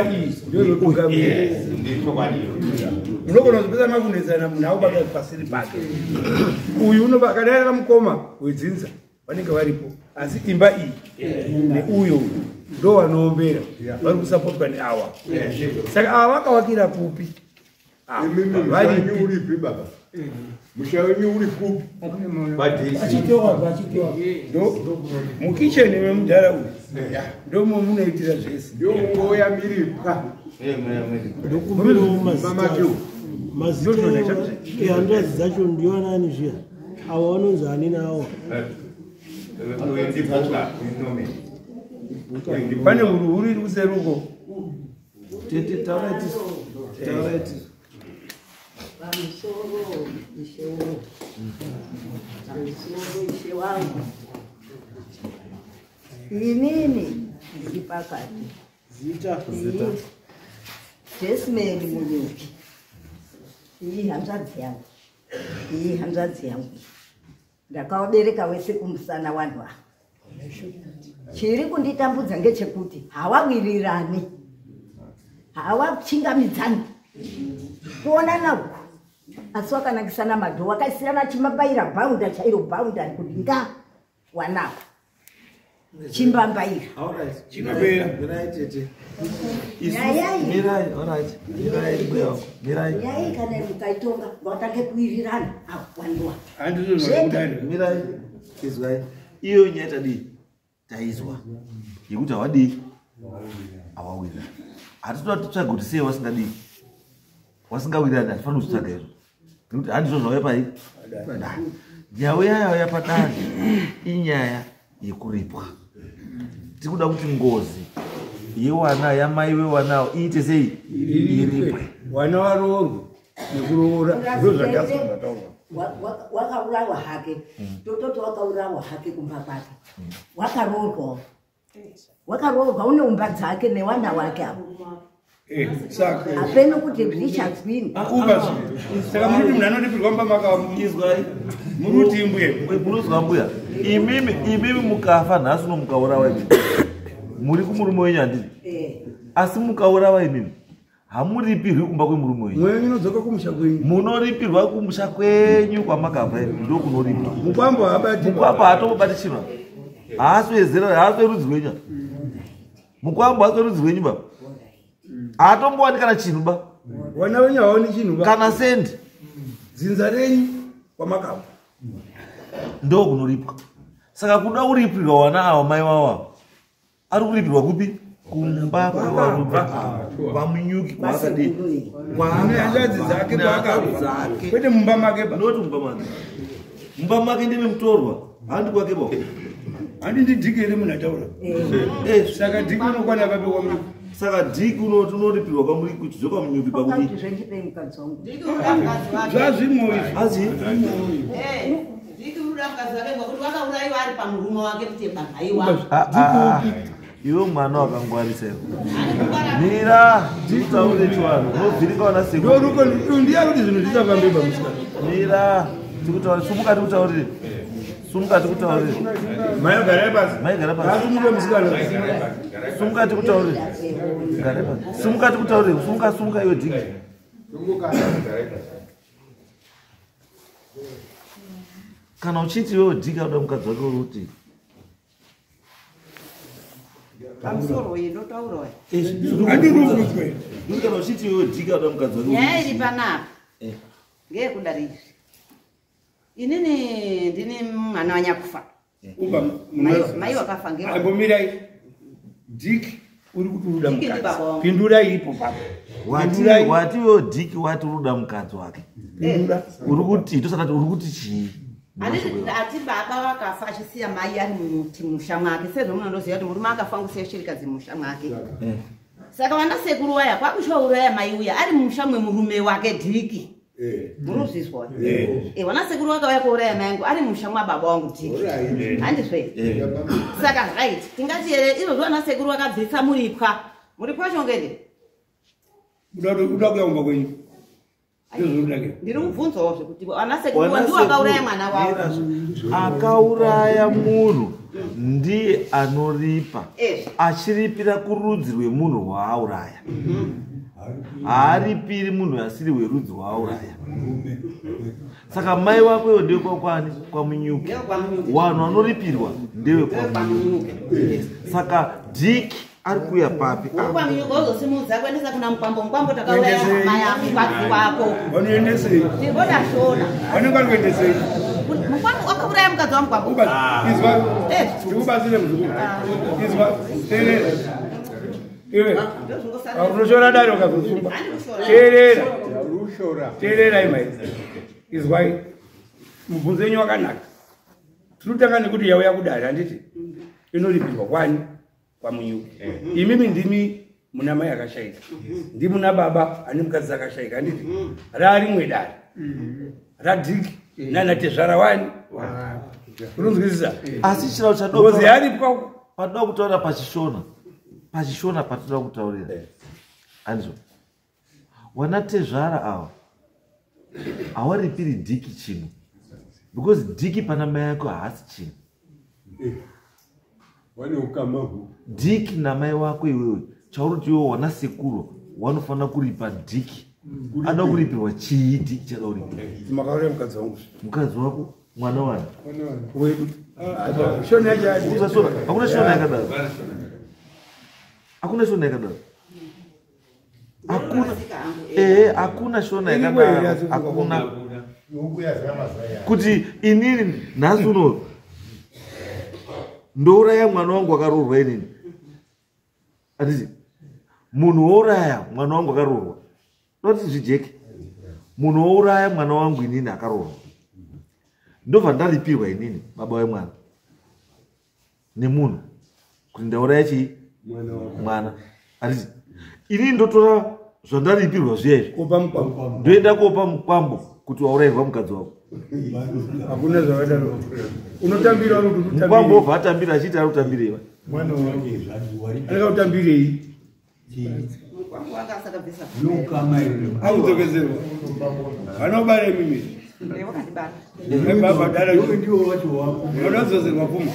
ndio unotungamira. Unogona kupeza makunezana munhu aubaka pasiri pake. Uyu unobakadana mukoma wedzinza vanenge varipo asi imba iyi neuyo ndo vanoombera vari kusapotwa neawa saka ava vakavakira kupi uripi baba mushawenyu uri kupi mukicheni memudharaunda ndomo munoitira zvese ndio mungoya miripwa handazi dzacho ndiyo nani zviya avo vanonzi ani nawo pane uruhuru iri kuseruko tete tauraiti Pamusoro ishe wangu inini ndiri pakati zita Jesmeni Munyuki iyi hanzvadzi yangu ndakaobereka wese kumusana wanhu ava chiri kunditambudza ngechekuti hawawirirani hawachingamidzani kuonana uku asi wakanakisana madho wakaisirana chimabayira bhaunda chairo bhaunda kuti nga wanako chimbambaira nyai kana mukaitonga ngatange kuwirirana wanduwa mirai izwai iyo nyaya taizwa yekuti hawadii hawawirani hatitotsvaga kuti sei wasingawirani hatifani kuzvitsvaga izvo nekuti handizvo zvauya pai nyaya yauya padani inyaya yekuripwa tiri kuda kuti ngozi yewana yamai wewanawo iite sei iripwe wana waroorwe nekuroora ndo zvandasozvataura wakaurawa hake tototi wakaurawa hake kumba kwake wakaroorwa une umba dzake newana wake apo apeno kuti zvichadzwini saka muruti munhu anotipirwa mba makaizwai muruti imbuye munozwa mbuya imimi mukafa nhasi uno mukaurawa imimi muri kumurume wenyu handii asi mukaurawa imimi hamuripirwi kumba kwemurume wenyu mwenyu unodzoka kumusha kwenyu munoripirwa kumusha kwenyu kwamakabva ndo kunoripirwa mukwambo haatobatichinwa haasi werudzi rwenyu mukwambo haasi werudzi rwenyu baba haatombowani kana chinhu ba wana wenyu hawaoni chinhu ba kana sendi dzinza renyu kwamakabva ndo kunoripwa saka kuda kuripirwa wana ava mai wavo ari kuripirwa kupi kumba kwevarume pamunyuki kwaakadii nehanzvadzi dzake paakabva kwete mumba make ba noti mumba make ndine mutorwa handi kwake ba handi ndidhiki here munhu ataura saka dhiki unokwana pape kwamuri saka dhiki unoripirwa kwamuri kuti zvopamunyuki pakudii zvazvimoi azi iwe mwana wakangwarisa mira titaure chivanhu unovhirika wana ndiya kuti zvinhu zvichafambeba musikana mira tikutaurire sumuka tikutaurire sumuka tikutaurire maigara pasi maigara pasi asumuke musikana sumuka tikutaurire gare pasi sumuka tikutaurire sumuka iwe dhiki kana uchiti iwewe dhiki auda mukadzi wake uri kuti pamusoro uyu ndotaurawa handirukudzwe kana uchiti iwewe dhiki auda mukadzi wake nyaya iri panapa ngeyekuda rizvi inini ndini mwana wanyakufa mai wakafa ngeambomirai dhiki uri kuti uruda mukadzi pindurai ipo papo wati iwewe dhiki wati uruda mukadzi wake uri kuti tosakati uri kuti chii ati baba wakafa achisiya mai ari musha mwake sezvo munondoziva kuti murume akafa ngusiya chirikadzi musha mwake Saka wana sekuru waya kwakushauraya mai uya ari mushamwe murume wake Dhiki. Muruziswa. Wana sekuru wake waya kuuraya mai yangu ari mushamwa baba wangu Dhiki. Handizve. Saka right. Tingati ere iro zwana sekuru wakabvisa muripwa. Muripwa chongede. Uda kuyaumba kwenyu. Ndiri kubvunzawo kuti wana sekuru ndiwo akauraya mwana wawo. Akauraya munhu ndiye anoripa. Achiripira kurudzi rwemunhu rwaauraya. Haaripiri munhu asiri werudzi rwaauraya. Saka mai wako ndiwe kwakwani kwamunyuki. Wanhu anoripirwa ndewe kwamunyuki. Saka Dhiki ari kuya papi? Kwamunyuki ozosimudza kuendesa kuna mukwambo takauraya mai yako mukadzi wako. Vanoendesei? Ndinoda shona. Vanenge vari kuendesei? Mukwambo akauraya mukadzi wamukwambo. Izwa. Ndikubatsire muzukuru. Izwa. Teerera. Iwe. Unoshora dare ukazosumba. Teerera. Teerera imai. Izwai. Mubvunzo wenyu wakanaka. Tinotanga nekuti yauya kudare handiti? Inoripirwa kwani? Kwamunyuki. Imimi ndimi muna mai akashaika. Ndimi muna baba ane mukadzi akashaika handiti? Rarimwe dare. Radhiki nana tezvara wani. Unonzwisisa? Asi chirau chadozi aripo patoda kutaura pachishona patoda kutaurira. Andizvo. Wana tezvara ava hawaripiri Dhiki chinhu. Because Dhiki pana mai yako haasi chinhu. Dhiki namai wako iwewe chauroti iwe wana sekuru wanofanira kuripa Dhiki. Anoda kuripirwa chii Dhiki chada kuripirwa? Makauraya mukadzi wangu. Mukadzi wako mwana wani? Wedu. Shona yacho. Hakuna shona yakadaro. Hakuna shona yakadaro. Hakuna shona yakadaro. Hakuna. Kuti inini nhasi uno ndouraya mwana wangu akarurwa inini. Handiti munhu wouraya mwana wangu akarurwa. Noti zvijeke. Munhu wouraya mwana wangu inini akarurwa. Ndobva ndaripirwa inini baba wemwana nemunhu kuti ndauraya chii mwana. Handiti inini ndotora zvandaripirwa zviya ndoenda kopa mukwambo kuti waurayirwa mukadzi wako. Hakuna zvavadaro. Unotambira mukwambo obva atambira achiti ari kutambirei anenge kutambirei audzokedzerwa vanobara mimi baba dara ndiwo wacho wako unozozerwa pfuma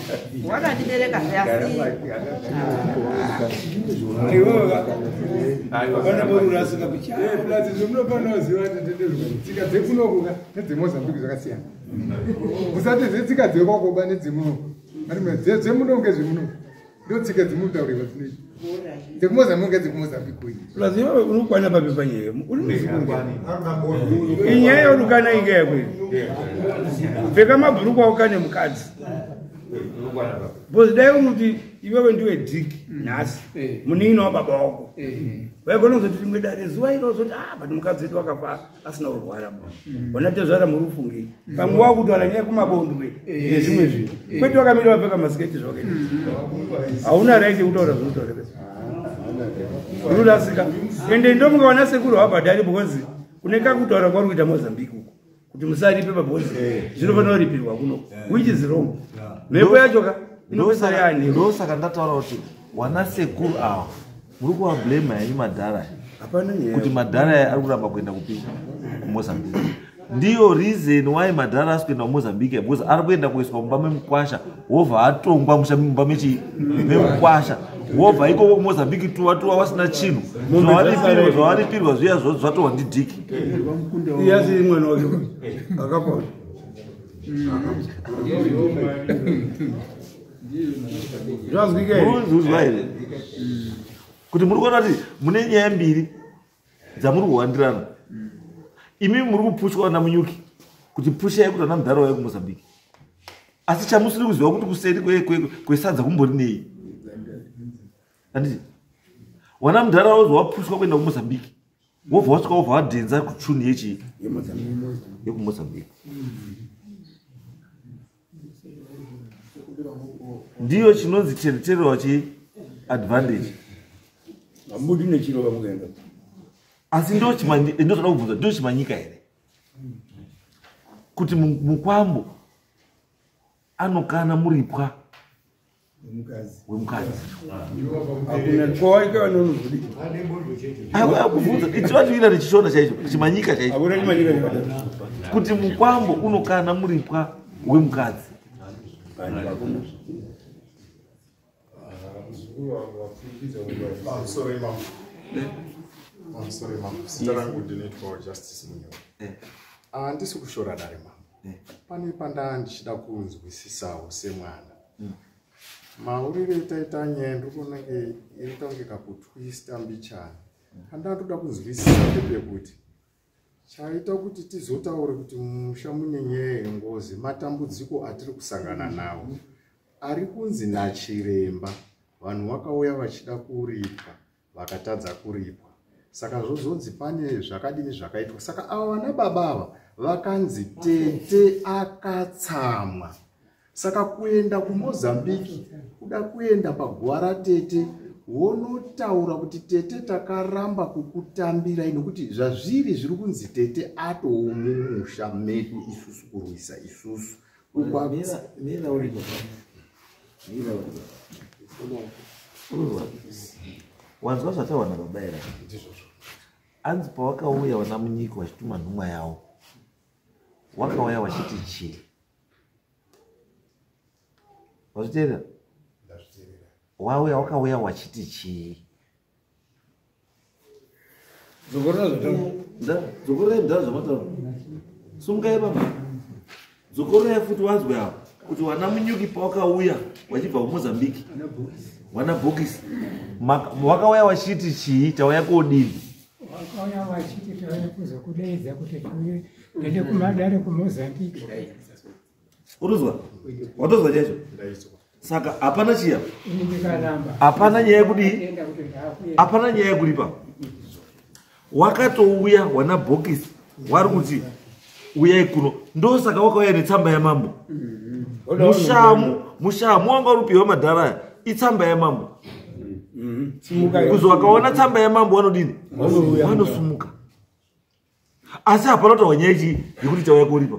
wakandibereka zvasi vana vorurasika kuchiaulazi zvomunofana ziva ndetenderwa tsika dzekunokuka nedzemozambiki zvakasiyana musati dzetsika dzekwakoba nedzemunoko ari dzemunonge zvemunoko ndo tsika dzemutaurirwa dzinoita dzekumozambiki dzekumozambiki laziva unokwana papi panyaya inyaya yorukana inge yakwei pfeka mabhurukwa ukane mukadzi because dai unuti iwewe ndiwe Dhiki nhasi munini wababa wako waigona kuzoti rimwe dare zuva iro zoti but mukadzi wedu wakafa asina kurwara wana tezvara muri kufungei pamwe wakutaura nyaya kumabondwe nezvimwe zvinhu kwete wakamira wapfeka masiketi zvakaita hauna right yekutaura zvinotaura ururasika ende ndomukaona sekuru wabhadhari because kune kakutaura kwari kuita Mozambique uko kuti musaripe pabhozi zvinofanira kuripirwa kuno which is wrong. Mhepo yacho inokusayani ndosaka ndataura kuti wana sekuru ava muri kuvablame yanyu madhara kuti madhara ari kuramba kuenda kupinda kuMozambique. Ndiyo reason why madhara asi kuenda kuMozambique because ari kuenda kuiswa mumba memukwasha wobva atongwa mumba memukwasha wobva ikoko kuMozambique tuwa wasina chinhu zvawaripirwa zviya zvozvo zvatorwa ndiDhiki. iyasi mwana wake akapona zvazwika here kuti muri kuona kuti mune nyaya mbiri dzamuri kuwandirana. Imi muri kupushwa namunyuki kuti pushai kuti ana mudhara wauya kuMozambique, asi chamusiri kuziva kuti kuseri kwesadza kumbori nei. Handiti wana mudhara wauzi wapushwa kuenda kuMozambique wobva wasvika wobva wadhenza kuchuni yechi yekuMozambique. Ndiyo chinonzi cherechero chi advantage. Ambudi nechiro vamugenda. Asi ndotoda kubvunza ndo chimanyika here kuti mukwambo anokana muripwa wemukadzi. Hakuna kwaika vanonzudi. Akubvunza itivatuira nechishona chaicho chimanyika chaicho. Hakuna chimanyika chaicho. Kuti mukwambo unokana muripwa wemukadzi. Sorry, ma'am. Zita rangu ndinoitwa Justice Munyo. Handisi kushora dare, ma'am. Pane panda ndichida kunzwisisawo semwana. Maurire taita nyaya ndikuoneke iri kunge kakutwista mbichana. Handatoda kunzwisisa ndepekuti chaita kuti tizotaure kuti musha mune nyaya yengozi matambudziko atiri kusangana nawo ari kunzi nachiremba vanhu vakauya vachida kuripwa vakatadza kuripwa. Saka zvozonzi pane zvakadini zvakaitwa. Saka ava vana baba ava vakanzi tete akatsamwa. Saka kuenda kuMozambique kuda kuenda pagwara tete wonotaura kuti tete takaramba kukutambira nekuti zvazviri zviri kunzi tete atomumusha medu isusu kurwisa isusu. Wanzwa zvatawana babaira anzi pawakauya wana munyika wachituma nhumwa yawo wakauya wachiti chii? Wazviteerera? Wakauya wachiti chii? Dzokorera mudhara zvamataura sumukai baba dzokorera futi wanzwa kuti wana munyuki pawakauya wachibva kuMozambique wana bhokisi wakauya wachiti chii? Tauya kodini? Wakauya wachiti tauya kuzokudeedza kuti tiende kumadare kuMozambique. Uruzwa? Watozwa chacho? Saka hapana chiya? Hapana nyaya yekudi? Hapana nyaya yekulipa. Wakatouya wana bhokisi wari kuti uyai kuno ndosaka wakauya netsamba yamambo. Mushamu wanga rupiwa madhara itsamba yamambo. Kuzo wakaona tsamba yamambo wanodini? Wanosumuka. Asi hapana kuti wanyaji yekuti tauya kuripa.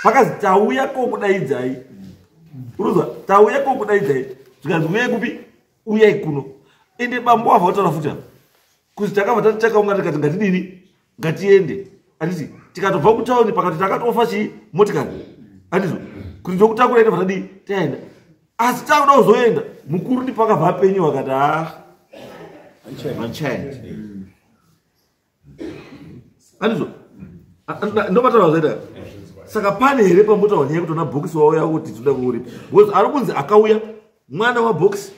Pakazi tauya kokudaidzai. Uruzwa? Tauya kokudaidzai. Zvikanzi uyai kupi? Uyai kuno. Ende bambo wava wataura futi kuti takabva tatichakaunga tikati ngatidini? Ngatiende. Anditi tikatobva kutauni pakati takatofa chii? Motikari. Andizvo? Kuti ndokutakura ende vatadii? Taenda. Asi takuda kuzoenda mukuru ndipakabva penyu wakati unchained. Andizvo? Ndobataura zvaida. Saka pane here pambotaura nyaya kuti ona bhokisi wauya kuti toda kuuripa. Because ari kunzi akauya mwana wabhokisi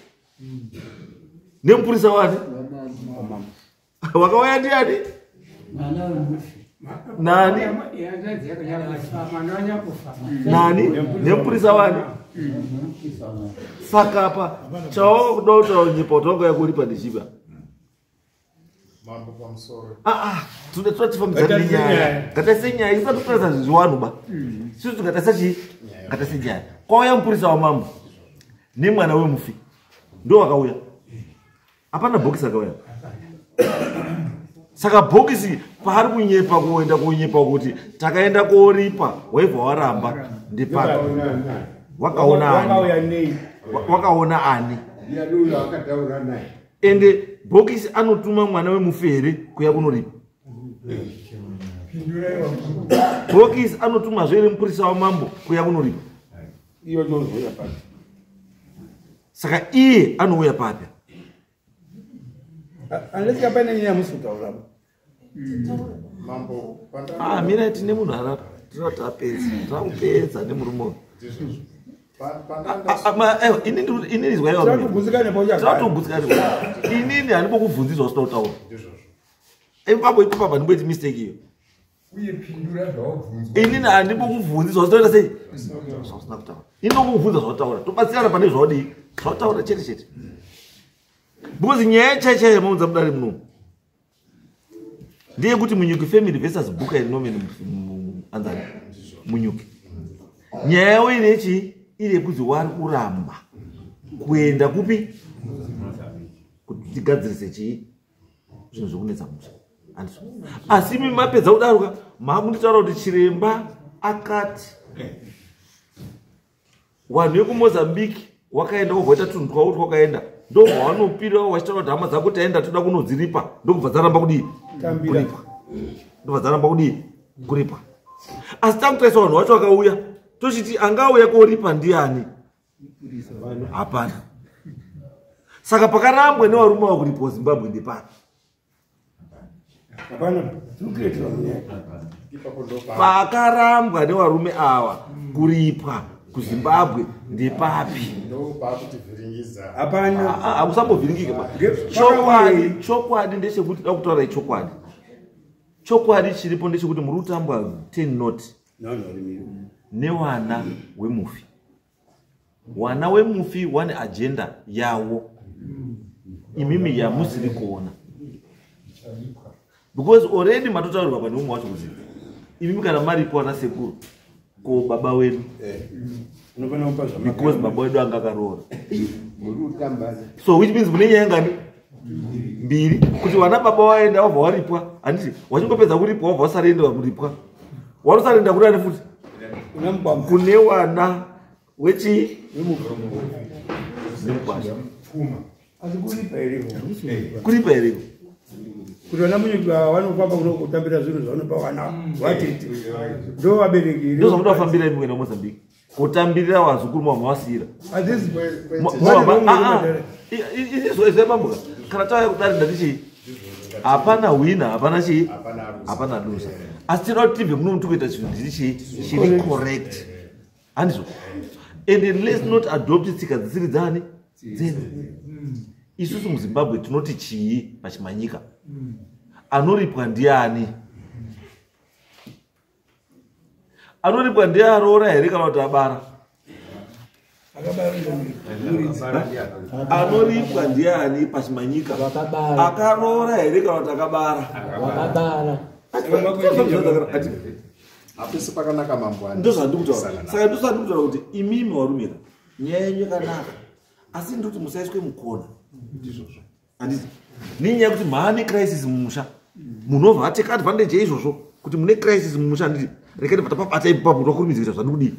nemupurisa wani wakauya ndiani? Nani? Nani? Nemupurisa wani? Saka apa chawo kuda kutaura nyipa kuti wakauya kuripa ndichipa. Mambo pamusoro. Toda tifambidzana nenyaya. Ngataise nyaya isati kupedza zviwanu ba. Sisi ngataisa chii? Ngataise nyaya. Kwauya mupurisa wamambo nemwana wemufi ndo wakauya. Hapana bhokisi akauya. Saka bhokisi paari kunyepa kuenda kunyepa kuti takaenda koripa waibva waramba ndipaka. Wakaona ani? Wakaona ani? Ende bhokisi anotuma mwana wemufere kuya kunoripa. Bhokisi anotuma zvere mupurisa wamambo kuya kunoripa. Iyo ndozoya papi. Saka iye anouya papi? Unless kapana nyaya musutaura. Mambo mira tine munhu arapa tinotapedza takupedza nemurumo. Inini ndizwa inini handibo kubvunzizwa usina kutaura. Ipapo ipapa ndimboiti mistake iyo. Inini handibo kubvunzizwa usina sei? Usina kutaura. Inokubvunza zvataura. Tobatsirana pane zvaudi. Zvataura chete chete. Because nyaya chaichai yamaunza mudare muno ndeyekuti Munyuki family versus Buka Nomeni anzani Munyuki. Nyaya yawo inechi iri yekuti wari kuramba kuenda kupi kuti tigadzirise chii zvinhu zvokunetsa musha. Asi imi mapedza kudaruka makunditaura kuti chiremba akati wanhu vekumozambique wakaenda wobvaita tunhu twauti wakaenda ndobva wanopirawo wachitaura kuti hama dzako taenda toda kunodziripa ndobva dzaramba kudii kuripa, ndobva dzaramba kudii kuripa. Asi takutaisa vanhu vacho vakauya tochiti angauya koripa ndiani? Hapana. Saka pakarambwa nevarume vakuripa Zimbabwe ndepano. Pakarambwa nevarume ava kuripwa kuZimbabwe ndepapi? Hakusambovhiringike. Chokwadi ndechekuti da kutaura chokwadi. Chokwadi chiripo ndechekuti muri kutambwa 10 noti newana wemufi. Wana wemufi wane agenda yawo imimi yamusiri kuona. Because already matotaurwa vanhu vomwe vacho kuziva imimi kana maripo ana sekuru ko baba wedu because baba wedu anga akaroora. So which means mune nyaya ngani mbiri kuti vana baba waenda wabva waripwa, handiti wachingopedza kuripwa wabva wasarenda kuripwa, warusarenda kuti ani futi kune wana wechi nemukwasha kuripa here kuti vana munyuki vanofamba kuno kutambira zvinhu zvavanopa vana vatete ndo vabereki ndo zvamuda kufambira imi kuenda Mozambique kutambirira vazukuru mavasira izvebambuka kana tauya kudarinda tichi hapana wina hapana chii hapana dusa. Asi tinoda kuti tibve muno muti kuita chinhu ndichi chiri correct handizvo, and let's not adopt tsika dzisiri dzani dzedu. Isusu muZimbabwe tinoti chii pachimanyika? Anoripwa ndiani? Anoripwa ndiaroora here kana kuti abara? Anoripwa ndiani pachimanyika? Akaroora here kana kuti akabara? Apisi pakanaka mambwani. Ndozvandikutaura. Saka ndozvandikutaura kuti imimi warumira nyaya yenyu yakanaka, asi ndoti musaiswe mukona ndizvozvo. Handiti nenyaya yekuti maane crisis mumusha munobva ateka advantage yeizvozvo kuti mune crisis mumusha. Handiti rekei patapabata ipapo tokurumidzira zvandikudii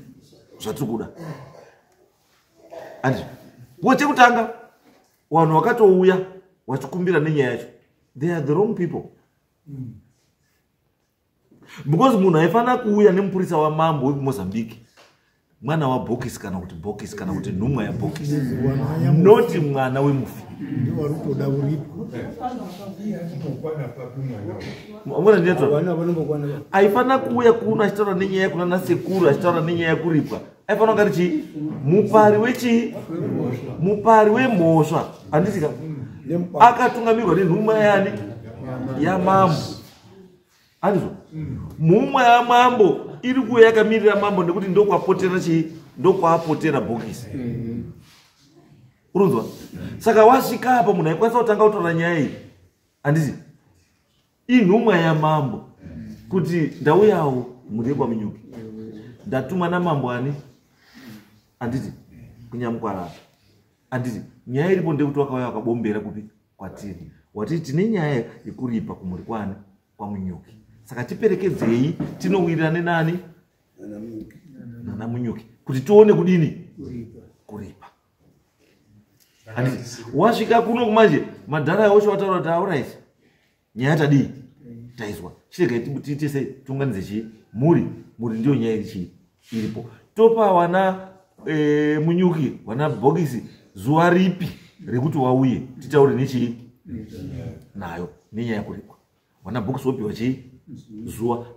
zvatiri kuda. Handiti po chekutanga vanhu vakatouya vachikumbira nenyaya yacho they are the wrong people. Because munhu aifanira kuuya nemupurisa wamambo wekumozambique mwana wabhokisi kana kuti bhokisi kana kuti nhumwa yabhokisi, noti mwana wemufi. Aifanira kuuya kuno achitaura nenyaya yekunana sekuru, achitaura nenyaya yekuripwa. Aifanira kunge ari chii? Mupari wechii? Mupari wemhosva. Handitika akatungamirwa nenhumwa yani yamambo. Handizvo mumwe yamambo iri kuuya yakamirira mambo nekuti ndokwapotera chii? Ndokwaapotera bhokisi. Urunzwa? Saka wasvika apa munhu aikwanisa kutanga kutora nyaya iyi. Handiti inhumwa yamambo kuti ndauyawo murekwa munyuki ndatumwa namambo ani. Handiti kunyamukwarara. Handiti nyaya iripo ndekuti wakauya wakabombera kupi kwatiri watiti tine nyaya yekuripa kumuri kwani kwamunyuki. Saka tiperekedzei tinowirira nani? Nana munyuki kuti tione kudini kuripa. Handiti wasvika kuno kumanje madhara yaosho wataura kuti alright nyaya tadii taizwa chiregai tiite sei tiunganidze chii muri ndiyo nyaya ichi iripo. Topa wana munyuki wana bhokisi zuva ripi rekuti wauye titaure nechii nayo nenyaya yekuripwa. Wana bhokisi wopiwa chii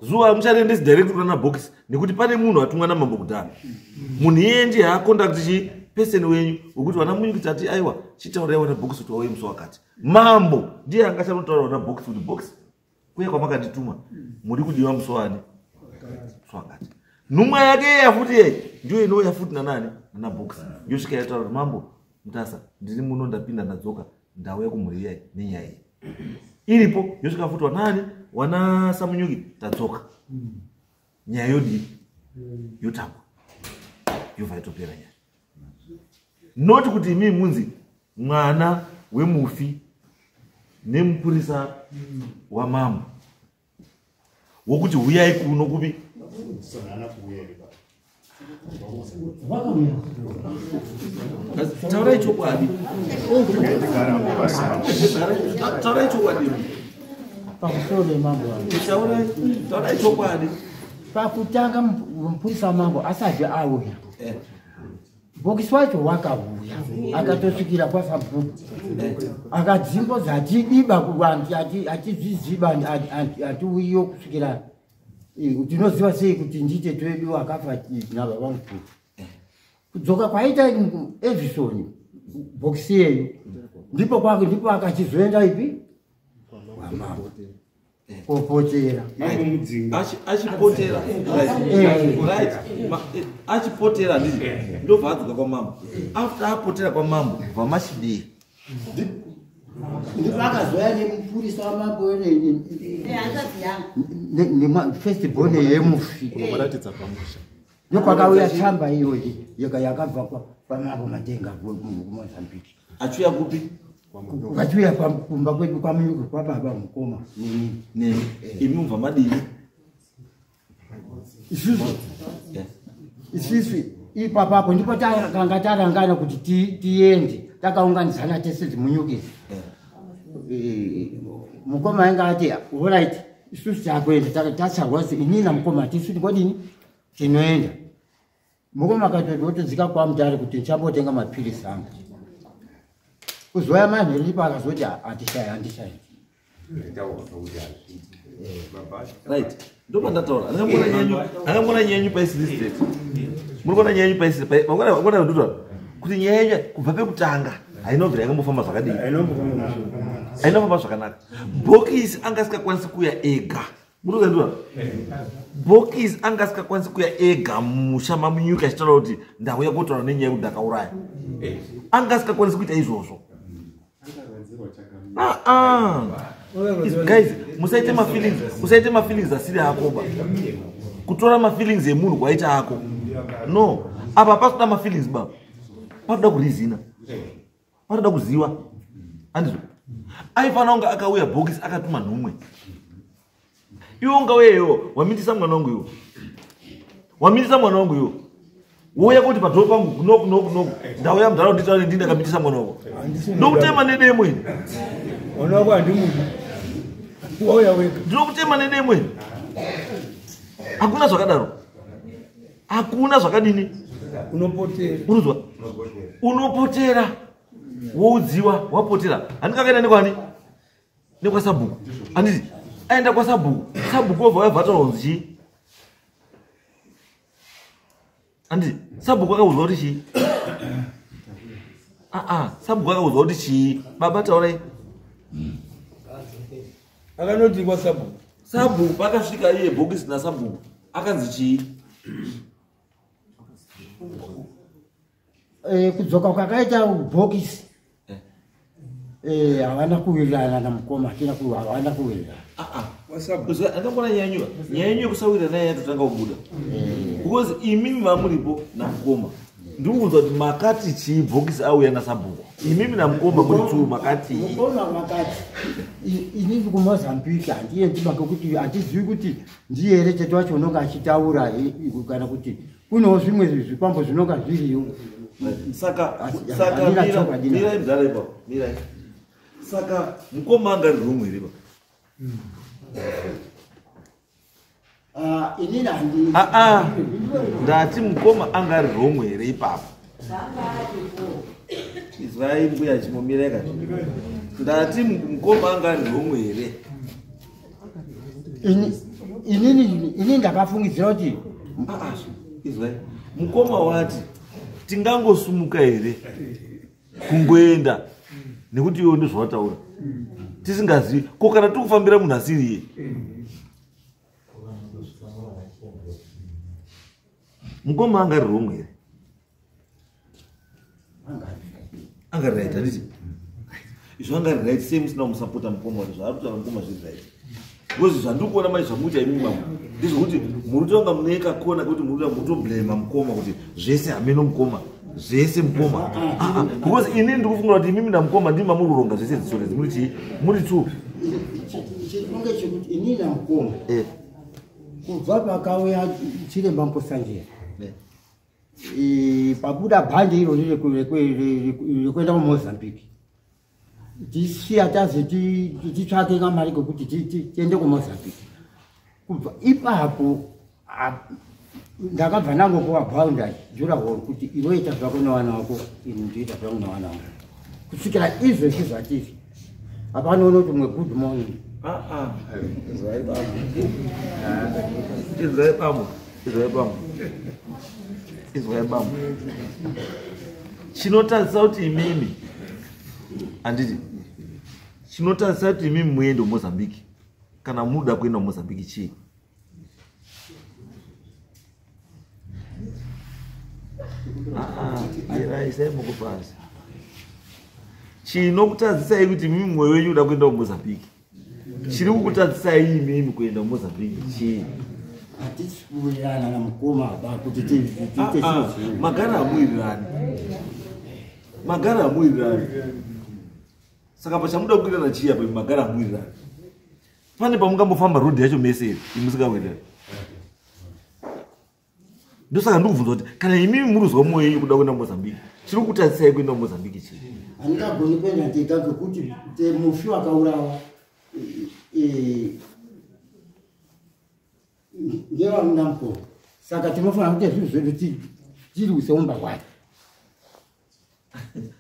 zuva muchaendesi direct kuna bhokisi nekuti pane munhu atumwa namambo kudhara. Munhu iyeye haaconduct chii peseni wenyu wekuti wana munyuki tati aiwa chitaurai wana bhokisi kuti wauye musi wakati. Mambo ndiye anga chanotaura wana bhokisi kuti bhokisi kuya kwamakandituma muri kudiwa musi wani wakati. Nhumwa yake yafuti yeye ndiyo inouya futi nanani nana bhokisi yosvika yataura kuti mambo mutasa ndiri muno ndapinda ndadzoka ndauya kumhuri yai nenyaya iyi iripo yosvika futi wanani wana samunyuki tadzoka nyaya yodii yotambwa yobva yatopera nyaya. noti kuti imi munzi mwana wemufi nemupurisa wamambo wokuti huyai kuno kupi taurai chokwadi taurai chokwadi pamusoro wemambo taurai chokwadi pakutanga mupurisa wamambo asati auya bhokisi wacho wakauya akatosvikira kwasabhuku akadzimbo dzatidiba kuvantu atizviziba atiuyiyo kusvikira tinoziva sei kuti ndite twedu akafa nababa mukuru kudzoka kwaita Edison bhokisi yeyo ndipo akachizoenda ipi wamambo kopotera achipotera ndobva adzoka kwamambo after apotera kwamambo vamashidei ndipo akazoya nemupurisa wamambo first born yemufi ndopakauya tsamba iyoyi yakabva kwamambo matenga kumozambiki achuya kupi vachiuya kumba kwedu kwamunyuka kwababa mukoma nemi imi mubva madini isusu ipapapo ndipo takanga tarangana kuti tiende takaunganidzana tese dzimunyukisi mukoma ainge ati alright isusu takuenda tatsarwa se inina mukoma tisu tikodini tinoenda mukoma akatoti wotodzika kwamutare kuti ndichambotenga mapirisi angu kuzoya manhero ipo akazoti handishaya right ndopandataura angambona nyenyu paisiristeti murikuona nyenyu paisiristeti kuti nyenya kubva pekutanga hainobvira yakambofamba zvakadii hainofamba zvakanaka bhokisi anga asikakwanisi kuya ega murikuzandura bhokisi anga asikakwanisi kuya ega musha mamunyuka achitaura kuti ndauya kotaura nenyaya yekuti ndakauraya anga asikakwanisi kuita izvozvo guys musaite mafeelings asiri akoba kutora mafeelings emunhu kwaita ako no apa pasoda mafeelings baba patoda kurizina patoda kuziva andizvo aifana kunge akauya bhokisi akatuma nhumwe iwe unga weyo wamitisa mwana wangu iwo wamitisa mwana wangu iwo wouya kuti padhoo pangu kunoku ndauya mudhara nditaure ndini akamitisa mwana wako ndokutema nedemweni mwana wako handimunhu wauya wega ndinokutema nedemweni hakuna zvakadaro hakuna zvakadini unozwa unopotera woudziwa wapotera handikakaenda nekwani nekwasabhuku handiti aenda kwasabhuku sabhuku wobva wabvatalonzi chii handiti sabhuku akauzwa kuti chii sabhuku akauzwa kuti chii baba taurai akanoti kwasabhuku sabhuku pakasvika iye bhokisi nasabhuku akanzi chii kudzoka kwakaita bhokisi havana kuwirirana namukoma havana kuwirirana andambona nyanyuwa nyanyu yekusawirana yatotanga kubuda because imimi vamuripo namukoma ndikuudza kuti makati chii bhokisi auya nasabhuku imimi namukoma muri tsuu makati mukoma makati inini kumozambiki handiendi makekuti handizivi kuti ndiye here chete wacho unonga achitaura kana kuti kunewo zvimwe zvifambo zvinonga zviriyo saka mirai mudhara ipapo mirai saka mukoma anga riri rumwe ripa inini ndati mukoma anga ari romwe here ipapo izwai mbuya chimomireka ndati mukoma anga ari romwe here inini ndakafungidzira kuti izwai mukoma wati tingangosumuka here kungoenda nekuti iwo ndozvawataura tisingazivi ko kana tikufambira munhu asiriye mukoma anga ari romwe here anga ri right handiti izvo anga ri right sei musina kumusapota mukoma wati zvaari kutaura mukoma zviri right because zvandiri kuona manje zvamuita imi mamwe ndezvokuti muri kutonga munoeka kona kuti muri kutoblema mukoma kuti zvese hameno mukoma zvese mukoma because ini ndiri kufunga kuti imimi ndamukoma ndimi mamururonga zvese zvisorezi muri tu chifunge chekuti inini ndamukoma kubva pakauya chiremba Mposanjera pabuda bhande iro rekuenda kuMozambique tisiya taze titsvake kamari kekuti tiende kuMozambique. Kubva ipapo ndakabva nango kuvabhaunda jurahoro kuti ivoita zvako newana wako ini ndinoita zvangu newana wangu kusvikira izvezvi zvatizvi hapana unoti mwe good morning. Izwai bambo chinotarisa kuti imimi handiti chinotarisa kuti imimi muende kuMozambique kana muda kuenda kuMozambique chii? Isai mukupasa chinokutadzisai kuti mimi mwoyo wenyu uda kuenda kuMozambique chiri kukutadzisai imimi kuenda kuMozambique chii? Hatisi kuwirirana na mukoma kuti magara hamuwirirani saka pachamuda kuwirirana chiya pa magara hamuwirirani pane pamungambofamba rodhi yacho mese imusikawirirani ndosaka ndikubvunza kuti kana imimi muruzwa mwoyo yenyu kuda kuenda kuMozambique chiri kutadzisai kuenda kuMozambique chii? handingagoni kuenda tega ngekuti mufi wakaurawa ngevamuna mukoma saka tinofanira kuti zvinhu zvedu tirwise umba kwacho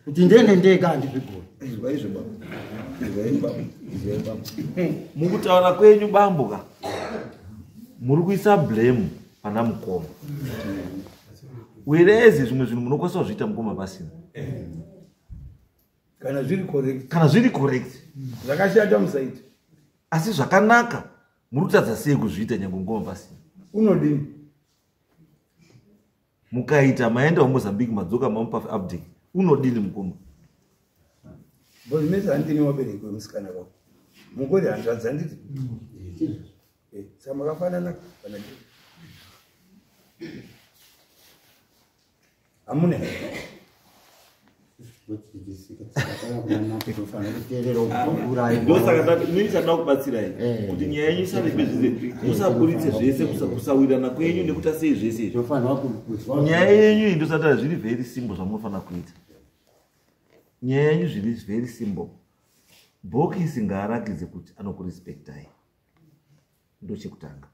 kuti ndende ndega handizvigoni. Mukutaura kwenyu bambuka muri kuisa blame pana mukoma whereas zvimwe zvinhu munokwanisa kuzviita mukoma pasina kana zviri correct zvakashata musaiti asi zvakanaka muri kutadza sei kuzviita nyange mukoma pasina? Unodini mukaita maenda kuMozambique madzoka mamupa update unodini mukoma? bozimesa handini wabereki wemusikana wako mungori hanzvadza nditi saka makafanana kana hamuna ndosaka ndinoda kubatsirai kuti nyaya yenyu isaripezvise musaburitse zvese kusawirirana kwenyu nekuta sei zvese izvi nyaya yenyu iyi ndosata zviri very simple zvamunofanira kuita. Nyaya yenyu zviri very simple. Bhokisi ngaarakidze kuti anokurespektai ndochekutanga.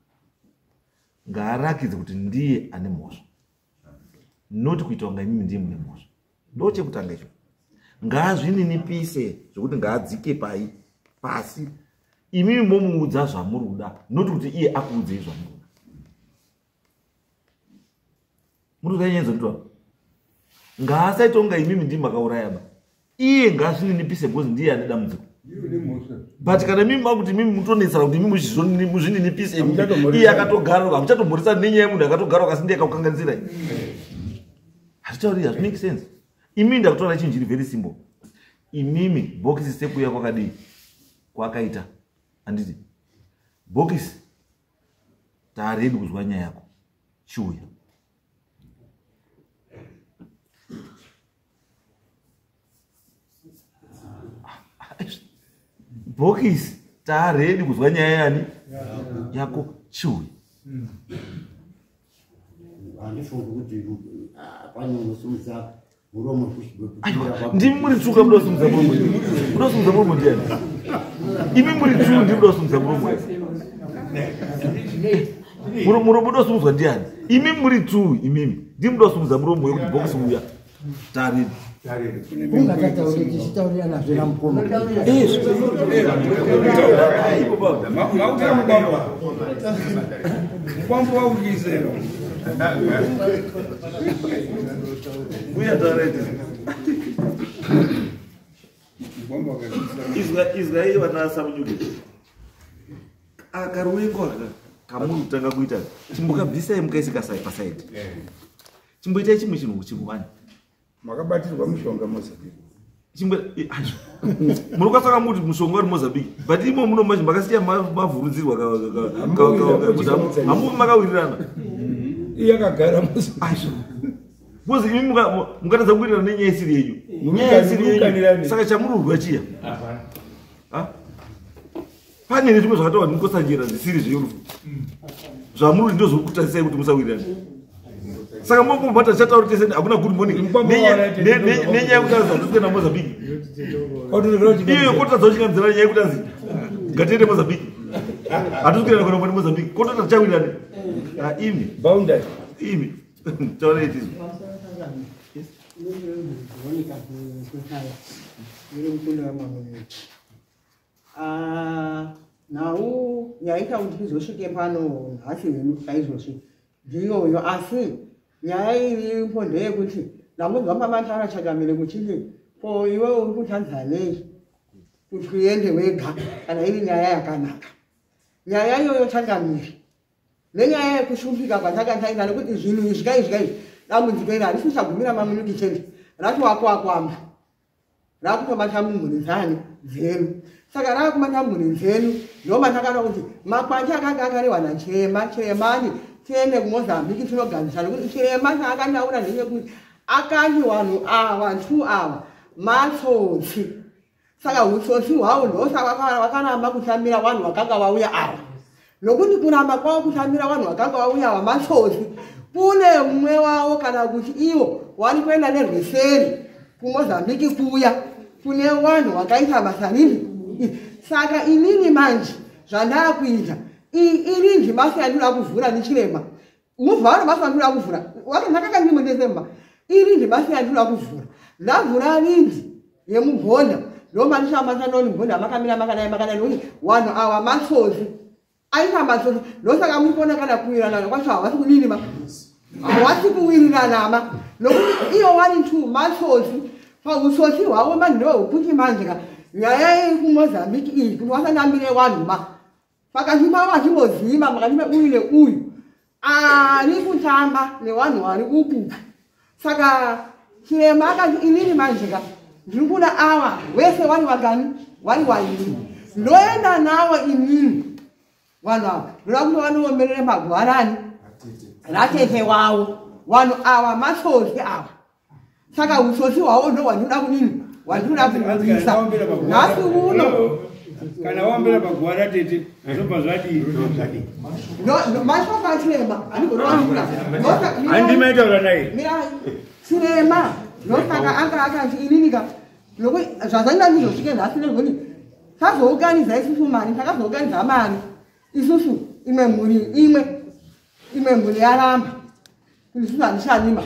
Ngaarakidze kuti ndiye ane mhosva noti kuita kunga imimi ndiye mune mhosva ndochekutanga icho. Ngaazvininipise zvokuti ngaadzike pasi imimi momuudza zvamuri kuda noti kuti iye akuudzei zvamuri kuda. Muri kutanyenza kutwa ngaasaita kunga imimi ndimi makauraya iye ngaazvininipise because ndiye ane dambudziko. But kana mimi makuti mimi mutonetsera kuti mimi muzvininipise iye akatogara hamuchatomhoresani nenyaya yemunhu akatogara kasindeka kukanganisira hazvitauri hazvimake sense. Imimi ndakutoona chinhu chiri very simple. Imimi bhokisi sekuya kwakadii kwakaita handiti bhokisi taaredi kuzwa nyaya yako chiuya bhokisi taaredi kuzwa nyaya yani yako chiuya. Ndimi muri tsuka mudosumudza muromo mudosumudza muromo ndiani? Imi muri tsu ndimi mudosumudza muromo muromo mudosumudzwa ndiani? Imi muri tsu imimi ndimi mudosumudza muromo yekuti bhokisi uya taaredi ungakataurirana zvena mukoma kwambo waukizero uya taaredi Israeli vanasa munyuki akaruwengo kamuri kutanga kuita chimbokabvisai mukaisika sai pasaidi chimboitai chimwe chinhu chikuvani makabatirwa mushonga Mozambique muri kwasaka muti mushonga uri Mozambique but imo muno manje makasiya mavhurudzirwa hamuvi makawirirana iye akagara Mozambique Because imi mukatadza kuwirirana nenyaya isiri yenyu. Nyaya isiri yenyu. Saka chamururwa chiya. Pane nezvimwe zvakataura ndikosanjera zvisiri zverufu. Zvamuri ndozvo kutarisai kuti musawirirana. Saka mungobata chataura tese hakuna good morning. Nenyaya yekuti azvatukuenda Mozambique. Iyo kotadza uchingamdzira nyaya yekuti azi ngatiende Mozambique. Hatukuenda kuenda Mozambique. Kotota chawirirana. Imi. Boundary. Imi. Taura iti. Now, yaita kuti tizosvike pano nhasi henu saizvozvi ndiyoyo asi nyaya iri mpondo yekuti namunhu wapamantara chakamire kuchiti po iwe uri kutanzanei kuti uende wega kana iri nyaya yakanaka. Nyaya iyoyo changamire nenyaya yekushumbika kwatakaitaita nekuti zvinhu izvi dambudziko iri harisi kuchagumira maminiti chete rati wakwamba rakutobata mumhuri dzenu. Saka rakumata mhuri dzenu ndomatakaona kuti makwati akanga akarehwa nachiremani tiende kuMozambique tinogarisana kuti chirema chaakataura ndechekuti akati vanhu ava 2 ava matsotsi. Saka utsotsi hwavo ndosaka vakaramba kutambira vanhu vakanga vauya ava nokuti kuramba kwavo kutambira vanhu vakanga vauya ava matsotsi kune mumwe wavo kana kuti ivo vari kuenda nerweseri kuMozambique kuya kune vanhu vakaita basa riri. Saka inini manje zvandakuita iri ndimasa yandinoda kuvhura ndichirema muvha vano basa yandinoda kuvhura ndakanga ndiri muDecember iri ndimasa yandinoda kuvhura ndavhura rindi yemubhonda ndoma ndishambasa noni mubhonda makamira makanai nokuti vanhu ava matsotsi aita matsotsi ndosaka murikuona kana kuwirirana kwacho havasi kudinima havasi kuwiriranama nokuti iyo 1 2 matsotsi pautsotsi hwavo manje ndohwekuti manje ka nyaya iri kuMozambique iyi kuti wasanambire vanhu ma pakati pavo vachimbozima makati meuyu neuyu ari kutamba nevanhu vari kupupu. Saka chirema akati inini manjika ndiri kuda ava wese vari vagani vari wairi ndoenda navo inini vanhu ava ndoda kuti vanoomerere magwarani ratete wavo vanhu ava matsotsi ava. Saka utsotsi hwavo ndo hwandinoda kudini wandinoda kuisa nhasi uno kana wambira pagwara tete zobva zvadii mashoko achirema handimaitaura naye chirema ndosaka anga akati ininika nokuti zvazvaida ndizosvike nhasi nekuti tazounganidza isusu mari takazounganidza mari isusu imwe mhuri yaramba kuti isusu handichanima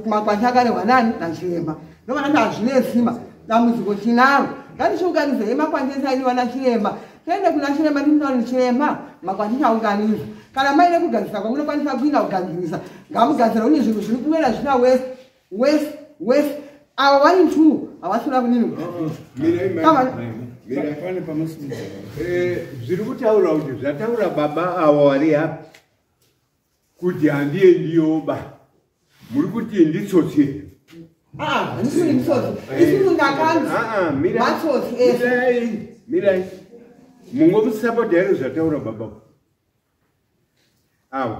makwati akarehwa nani nachirema ndomanati hazvine simba dambudziko tinaro ngatichiunganidzei makwati esainiwa nachirema tiende kuna chirema timutauri chirema makwati chaunganidza kana maine kugadzirisa kwamunokwanisa kuinda kugadzirisa ngamugadzira une zvinhu zviri kuwera zvina wese ava vari 2 havasina kunini pane pamusii zviri kutaura kuti zvataura baba avo vari apa kuti handiendi muri kuti nditsotsi mirai mungomusapotera zvataura baba avo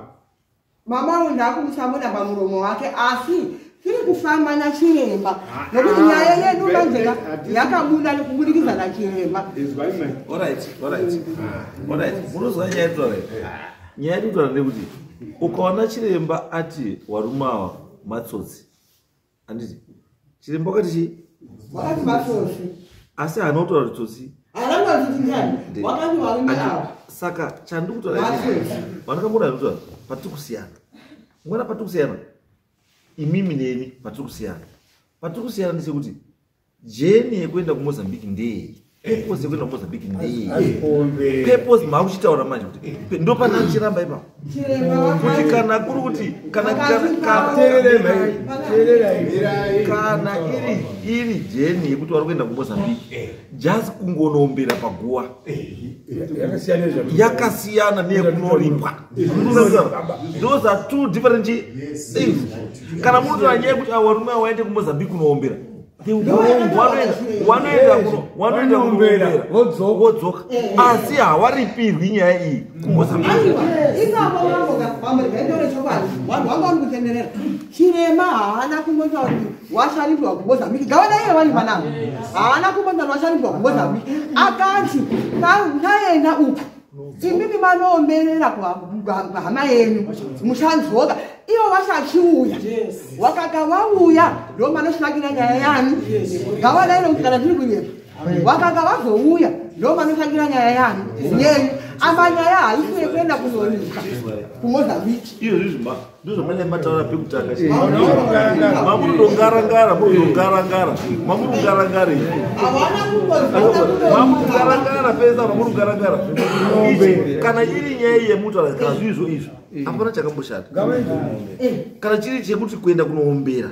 mama undakumusapota pamuromo wake asi tiri kufamba nachiremba nokuti nyaya yedu manjeka yakabuda nekubudikidza nachiremba. Munozwa nyaya yetutaura nyaya yetutaura ndekuti ukaona chiremba ati varume ava matsotsi handiti chiremba wakati chii wakati matsotsi asi hana kutaura kuti tsotsi wakati varume ava. Saka chandikutaura vandakambona kutaura patiri kusiyana mwana patiri kusiyana imimi nemi patiri kusiyana ndechekuti jeni yekuenda kuMozambique ndeyei purpose yekuenda kuMozambique ndeyei purpose maakuchitaura manje kuti ndopana ndichiramba ipapo kuti kana kuri kuti kana iri jeni yekuti vari kuenda kuMozambique just kungonombera paguwa yakasiyana neyekunoripa. Those are 2 different things. Kana munotora nyaya yekuti varume vaende kuMozambique kunoombera wanoenda kunombera wodzoka asi hawaripirwi nyaya iyi chirema haana kumbota kuti washarindwa kumozambiki gavana vari vanavo haana kumbota kuti washarindwa kumozambiki akati taenda uku imimi manoomberera kuhama yenyu mushanzoka ivo vasachiuya wakaka vauya ndo manosvakira nyaya yanu gavana ino kuti kana tiri kunyepa wakaka vazouya ndo manosvakira nyaya yanu yenyu amanyaya haisire kuenda kunonika kumozambiki iyo zvizvima ndozvamane mataura pekutanga mamurungarangara mamurungarangara pesa mamurungarangara kana iri nyaya yemutaura kana zvizvo izvo hapana chakamboshata kana chiri chekuti kuenda kunoombera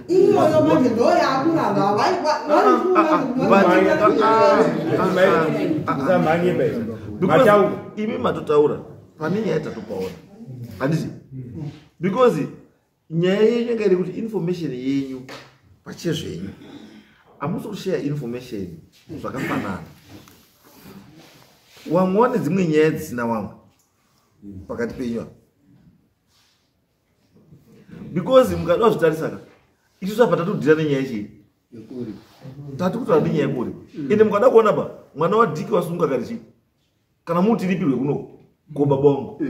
imi matotaura pane nyaya tatopaona handiti because nyaya yenyu yanga iri kuti information yenyu pachezvenyu hamusi kushare information zvakafanana wamwe wane dzimwe nyaya dzisina wamwe pakati penyu because mukada zvitarisaka isusu apa tatodhira nenyaya chii tati kutaura nenyaya kuri ende mukada kuona pa mwana wadhiki wasunga kari chii kana mutiripirwe kuno koba bongo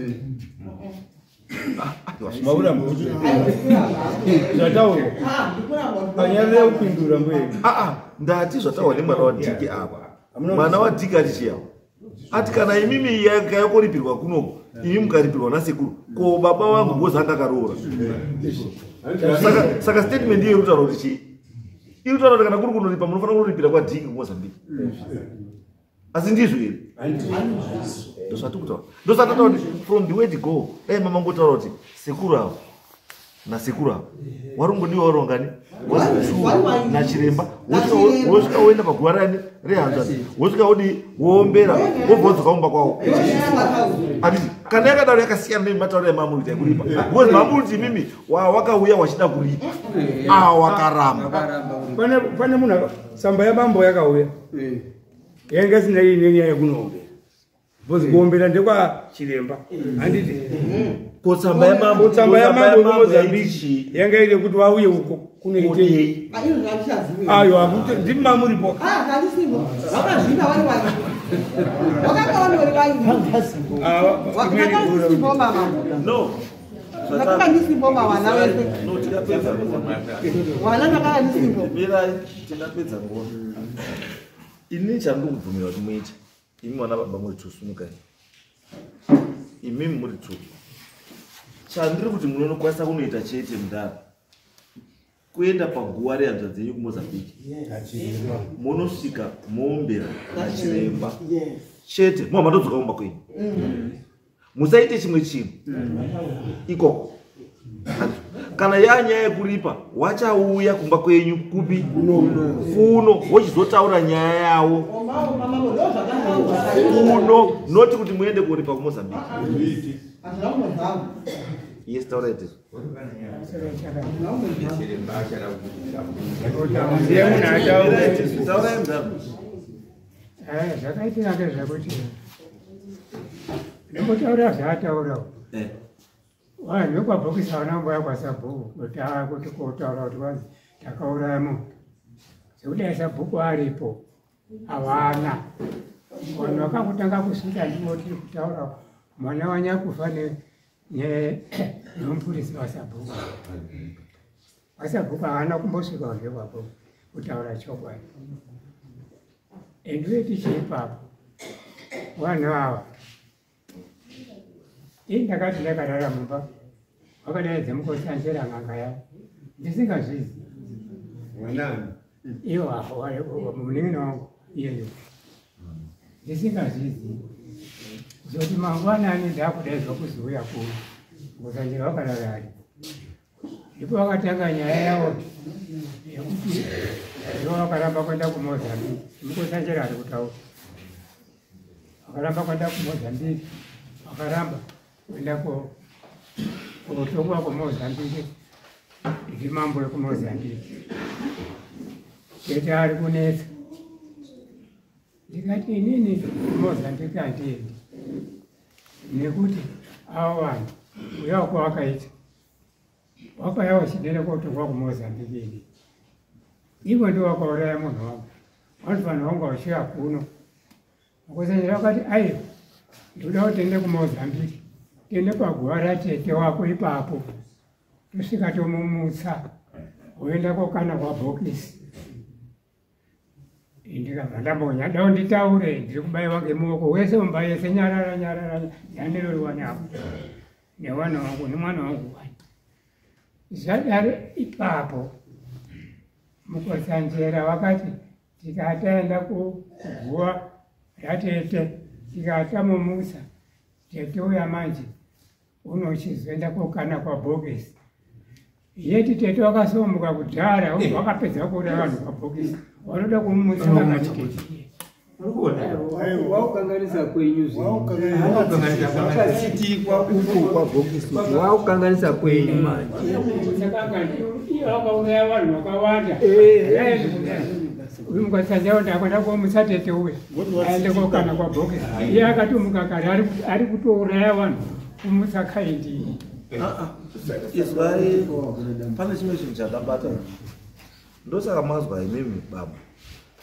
ndati zvataura nemwana wadhiki apa mwana wadhiki atichiyawo ati kana imimi yakayakoripirwa kunoko imi mukaripirwa nasekuru ko baba wangu bozanga akaroora saka statement iyo irutaura kuti chii irutaura kuti kana kuri kunoripa munofanira kuripira kwadhiki kumozambiki asi ndizvo here ndosvatikutaura ndosatataura kuti from the word go dai mama ngotaura kuti sekuru avo nasekuru avo warungodiwa warongani nachiremba wosvika woenda paguva rani rehanzvani wosvika wodi woombera wobvodzoka umba kwavo handiti kana yakadaro yakasiyana nematauro emamuriti ekuripa because mamuriti imimi wakauya wachida kuripa wakaramba pane munhu samba yabambo yakauya yanga isina inenyaya yekunombera because kuombera ndekwa chiremba handiti kotsamba yamambo kumozambiki yanga ine kuti wauye uko kunoitei ayo akuti ndimi mamuripo no tinapedza nguva ini chandikubvumira kuti muita imi vana baba muri tusumukai imimi muri tu chandiri kuti munonokwanisa kunoita chete mundara kuenda paguva rehanzva dzenyu kumozambiki munosvika moombera nachiremba chete muva matodzoka kumba kwenyu musaite chimwe chinhu ikoko kana yanyaya yekuripa wachauya kumba kwenyu kupi kuno wochizotaura nyaya yawo kuno noti kuti muende kuripa kumozambiki yes taura ite zvakaitira ngezvekuti ndingotaura zvaataurawo vanhu vekwabhokisi havana mboya kwasabhuku kuti kotaura kuti kwanzi takauraya munhu sekudai sabhuku aripo havana vanhu vakangotanga kusvika ndivo tiri kutaura mwana wanyakufa nomupurisi wasabhuku havana kumbosvika kunze kwako kutaura chokwadi endiveti cheipapo vanhu ava ndakati ndakarara mumba vakadaidze mukosanjera ng'anga yavo ndisingazvizi iwo munin'ina wangu iyeyo ndisingazvizi zoti mangwanani ndakudaidzwa kuziuya kuno mukosanjera vakarara ari ndipo vakatanga nyaya yavo yekuti ivo vakaramba kuenda kumozambiki mukosanjera ari kutaura vakaramba kuenda kumozambiki vakaramba kuenda kutongwa kumozambiki ndimambo yekumozambiki tete ari kunetsa. Ndikati inini Mozambique handiendi nekuti avo vanhu uya kwavakaita wakaya wachidere kotongwa kuMozambique ini ivo ndo wakauraya munhu wangu vanofanira kunga vachiya kuno Mukosanyira vakati aiwa ndoda kuti tiende kuMozambique tiende paguva ratete wako ipapo tosvika tomumutsa woenda kokana kwabhokisi ndikabva ndambonya dao nditaure ndiri kubayiwa ngemuoko wese umbayese nyarara yandiroriwa navo newana wangu nemwana wangu wani zvadaro ipapo Mukosanjera vakati tikataenda kuguva ratete tikatamumusa tete uya manje unochizoenda kokana kwabhokisi yeti tete wakasomuka kudhara wakapedza kuuraya vanhu kwabhokisi wanoda kumumutsa vakati tete waukanganisa kwenyu zvakasitikwa uku kwabhokisi waukanganisa kwenyu manje wakauraya vanhu vakawanda uyu Mukosanjera ndakwenda komutsa tete uya aende kokana kwabhokisi iye akatomuka kare ari kutouraya vanhu kumutsa kaindii izwai pane chimwe chinhu chakabata ndosaka mazwa imimi baba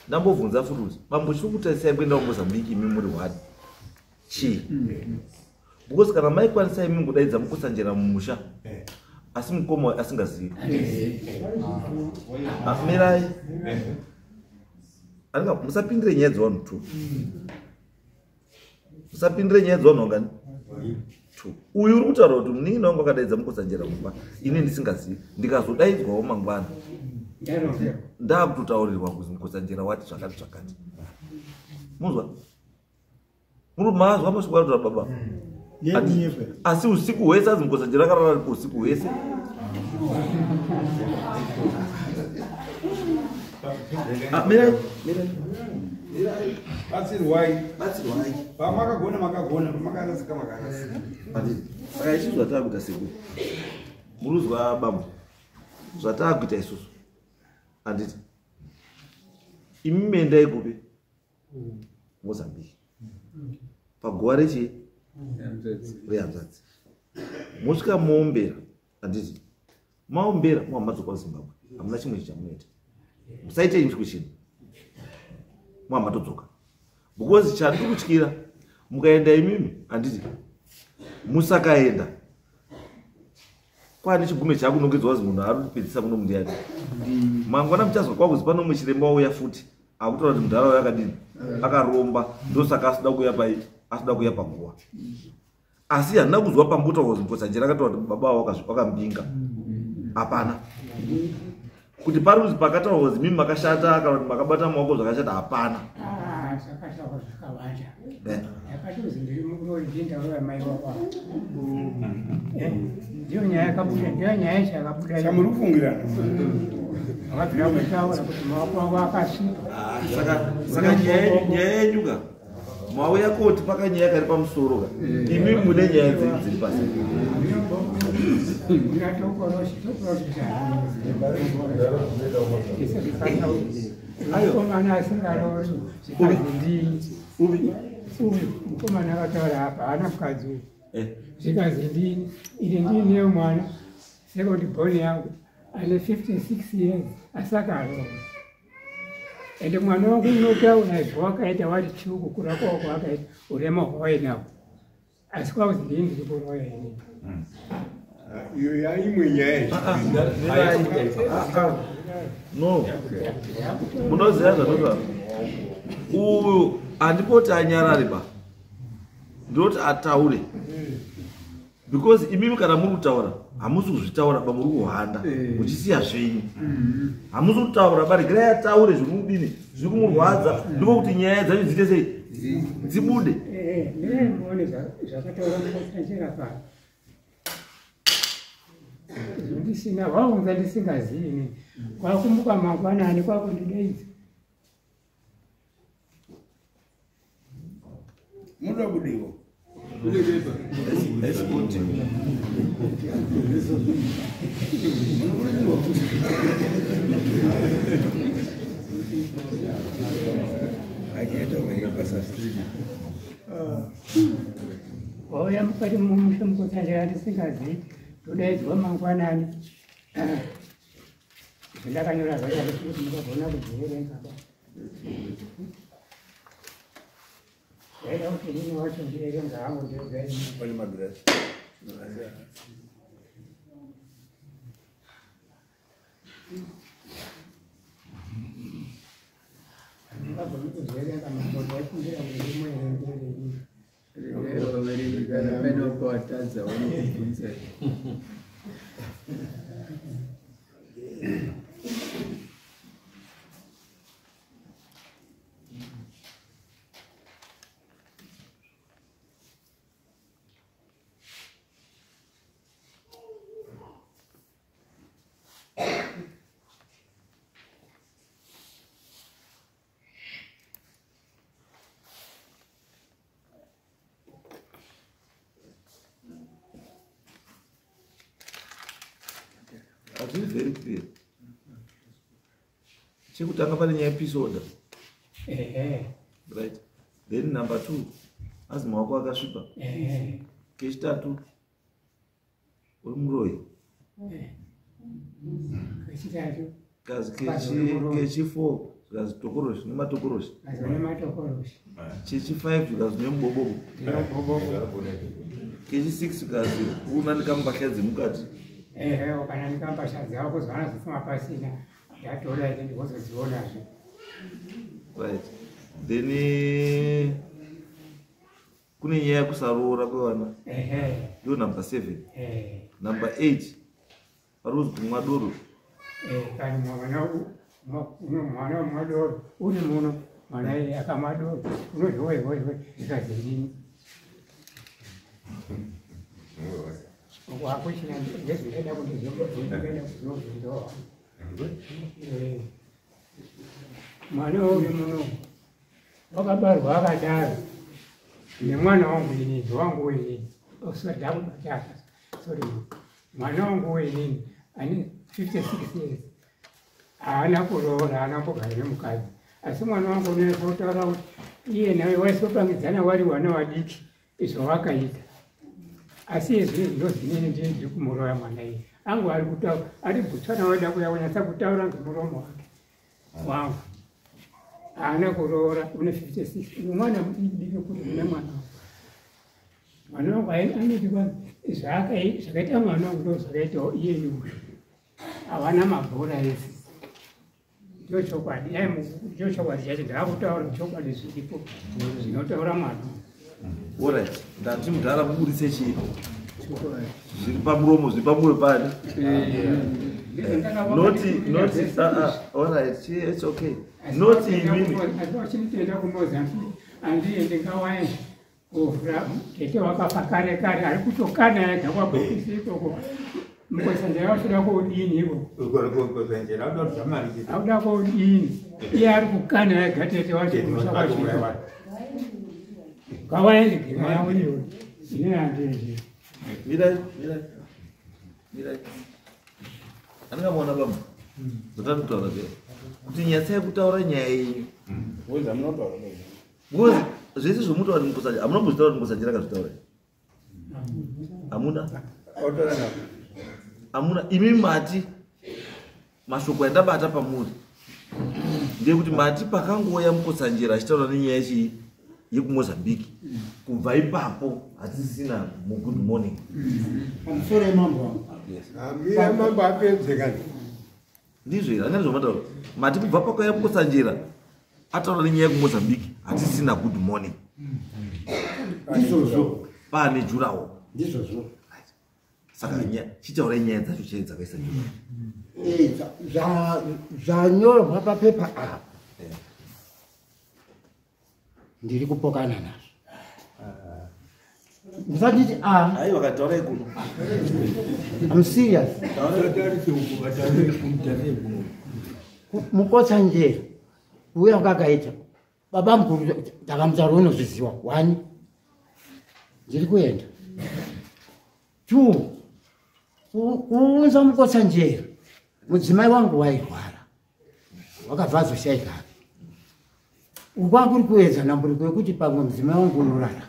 ndambobvunza futi kuti bambo chiri kutarisai kuenda kuMozambique imi muri wadi chii because kana maikwanisa imi kudaidza Mukosanjera mumusha asi mukoma asingazivi mirai musapindire nyaya dzevanhu tu musapindire nyaya dzevanhu wangani uyu uri kutaura kuti munini wangu akadaidza Mukosanjera mumba ini ndisingazivi ndikazodaidzwawo mangwana ndakutotaurirwa kuzi Mukosanjera wati zvakati zvakati muzwa muri mazwa masvikwa kutora baba asi usiku hwese azi Mukosanjera akarara ripo usiku hwese mirai batsirwai pamakagona pamakarasika makarasika saka ichi zvatakuita seku muruzwa bambo zvatakuita isusu handiti imi mendai kupi Mozambique paguva rechi rehanzvadzi mosvika moombera handiti maombera muhamadzoka kuZimbabwe hamuna chimwe chamunoita musaite imwe chino muhamatodzoka because chandiri kutyira mukaenda imimi handiti musakaenda kwane chigume chakunongedzwa kuti munhu ari kupedzisa muno mundiani mangwana muchazwa kwakuzi pano muchiremba wauya futi akutora kuti mundaraunda yakadini akaromba ndosaka asida kuya pai asida kuya panguva asi handina kuzwa pambuta kuzi Mukosanjera akataura kuti baba wakambinga hapana kuti pari kuzi pakataura kuzi mimi makashata kana kuti makabata maoko zvakashata hapana zvakataura zvakawanda yakatozi ndiri mukurori ndaura mai wako ndiyo nyaya yakabuda ndiyo nyaya chakabuda chamurikufungirana vakabvira kutaura kuti maoko wako akasvipa saka nyaya yenyuka mauya koti pakanyaya kari pamusoro ka imi mune nyaya dzenyu dziri pasi mukomana asingarori zvikazindini mukomana akataura apa haana mukadzi uyu zvikazindini ini ndiinewo mwana second born yangu ane 56 years asaka arova ende mwana wangu unotaura zvawakaita wati chiu kukura kwako kwakaita urema hwawainawo asi kwakuzi ndii ndiri kuroya ini iyo yaimwe nyaya no munoziva zvatotaura uyu handipoti anyarare ba ndoti ataure because imimi kana muri kutaura hamusi kuzvitaura ba muri kuhanda muchisiya zvenyu hamusi kutaura ba regerai ataure zviri kudini zviri kumurwadza ndiko kuti nyaya dzacho dziite sei dzibude muone zvakataura Mukosanjera pano ndisina waunza ndisingazivi kwakumbuka mangwanani kwakundideidza muda kudiwa Wauya mukati mumusha mukotsanjira ndisingazivi todaidzwa mangwanani zvandakanyora zvaita kuti mukagona kudziverenga zvaida kuti ini wacho ndiverenga hangu pane magirasi ndingagoni kudziverenga makoto aifundira kuti imoerengerei Penokuwatadza wanokubvunza It's very clear. Chekutanga pane nyaya episode. Right. Then number 2. Azi maoko akasvipa. Kechitatu. Uri muroyi. Kechitatu. Kazi kechi4. Kazi tokoroshi nematokoroshi. Chechi5 kazi nemubobobo. Kechi6 kazi unanika mbahla dzemukati. Kana ndikambasha dzavo kuzwana zvisima pasina ndatora ine ndikozodzionazve. Right. Then kune nyaya yekusaroora kwevana. Ndo number 7. Number 8 paruzi kumwa doro. Kana mwana womwadoro uri muno mwana iye akamwa doro unoti hoi ikazedini wakuchina ndezvindaida kuti zvindaida kuzvindoa mwana uri muno wakabarwa akadaro nemwana wangu inini wangu inini osadakubataka sorry mwana wangu inini ane 56 years haana kuroora haana mbogara nemukadzi asi mwana wangu unotaura kuti iye nawe waisopangidzana wari wana wadiki izvo wakaita asi izvi ndozvinini ndii ndiri kumuroya mwana iye angu ari kutaura ari bhutswana wada kuya kunyatsa kutaura ngemuromo wake wangu haana kuroora une 56 umwana mudiki kuti une mwana wangu anoti zvakaita mwana wangu ndo zvakaitawo iye uyu havana mabhora esi ndio chokwadi ndio chokwadi chacho ndakutaura chokwadi zviripo zvinotaura mwana. Alright, ndati mudhara kuburitse chii zviri pamuromo zviri pamwoyo pane. Alright, it's okay. Not imini achimutenda kumozambique andiende ngawaenda kuvhura tete wakafa kare kare ari kutokana ega kwabhokisi ikoko mukosanja wasuda kodini iko auda kodini iye ari kukana ega tete wachimushakwachikwa ngawaende gima yawo iyo ine andezvi mirai andingamona baba zvatanditaura zve kuti nyatsa yekutaura nyaya yenyu zvese zvomutaura mukusanja hamunombozvitaura mukusanja rakazvitaura hamuna imi mati mashoko andabata pamuri ndekuti mati pakangoya mukusanjira achitaura nenyaya yechii yekumozambiki kubva ipapo hatisisina mugood morning pamusoro yemambo mambo apedzekani ndizvo iri handina zvomataura mati kubva pakauya mukusanjira ataura nenyaya yekumozambiki hatisisina good morning ndizvozvo pane jurawo ndizvozvo saka chitaura nyaya dzacho chai dzakaisa zvanyorwa papepa apa ndiri kupokana nazvo musanditi aiwa vakataura ikuno I'm serious mukotsanjera uya wakakaita baba mukuru takamutaura unozviziva 1 ndiri kuenda 2 kuunza mukotsanjera mudzimai wangu wairwara wakabva azoshaikana ukwakuri kuedza namburiko yekuti pamwe mudzimai wangu unorara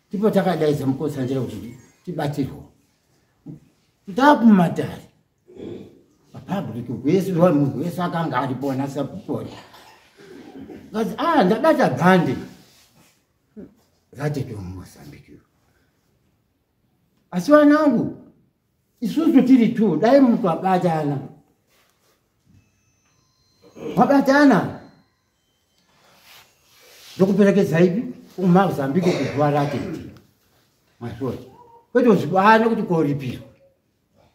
ndipo takadaidza mukosanjira kuti tibatirwa takumatari papublic wese munhu wese akanga aripona sapupona kazi ndabata bhande ratete mumozambiki asi vanangu isusu tiri tu dai muntu abatana wabatana ndokuperekedza ipi kumazambiki kugwa ratete masoti kwete uzibane kuti koripirwa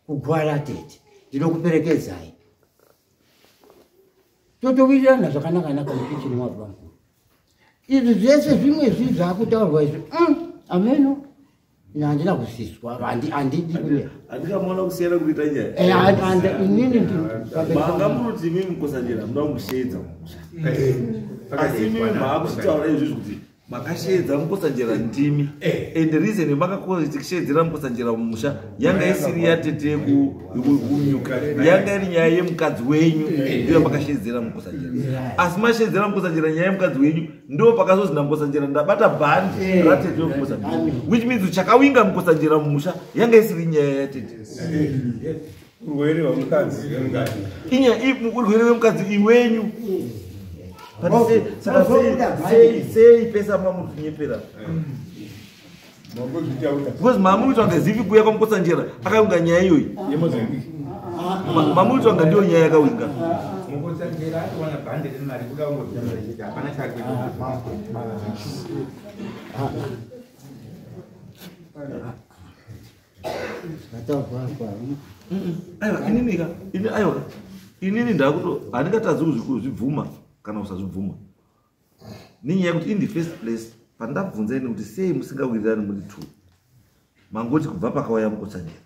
kugwa ratete ndinokuperekedzai totowirirana zvakanaka-naka mukichini mwabvangu izvi zvese zvimwe zvi zvakutaurwa izvi ameno ine handina kusiswa handidi kuya handingamona kusiyana kuita nyaya inini manga munoti imi mukosanjera muda kumusheedza asi mimi maakusitaura izvizvi kuti makasheedza mukosanjera ndimi and reason makakotikusheedzera mukosanjera mumusha yanga isiri yatete kunyuka yanga iri nyaya yemukadzi wenyu ndiyo makasheedzera mukosanjera asi masheedzera mukosanjera nyaya yemukadzi wenyu ndo pakazozi namukosanjera ndabata bhandi ratete wemukosanjera which means chakawinga mukosanjera mumusha yanga isiri nyaya yatete urwere hwemukadzi urwere hwemukadzi iwenyu sei pesa mamunyepera because mamuitwa ngezivi kuya kwamukosanjera akawinga nyaya iyoyi mamuitwa nga ndiyo nyaya yakawinga aiwa inini ndakuto handingatadzi kuzvibvuma kana usazvibvuma nenyaya yekuti in the first place pandabvunza ini kuti sei musingawirirani muri two mangoti kubva pakauya mukosanjera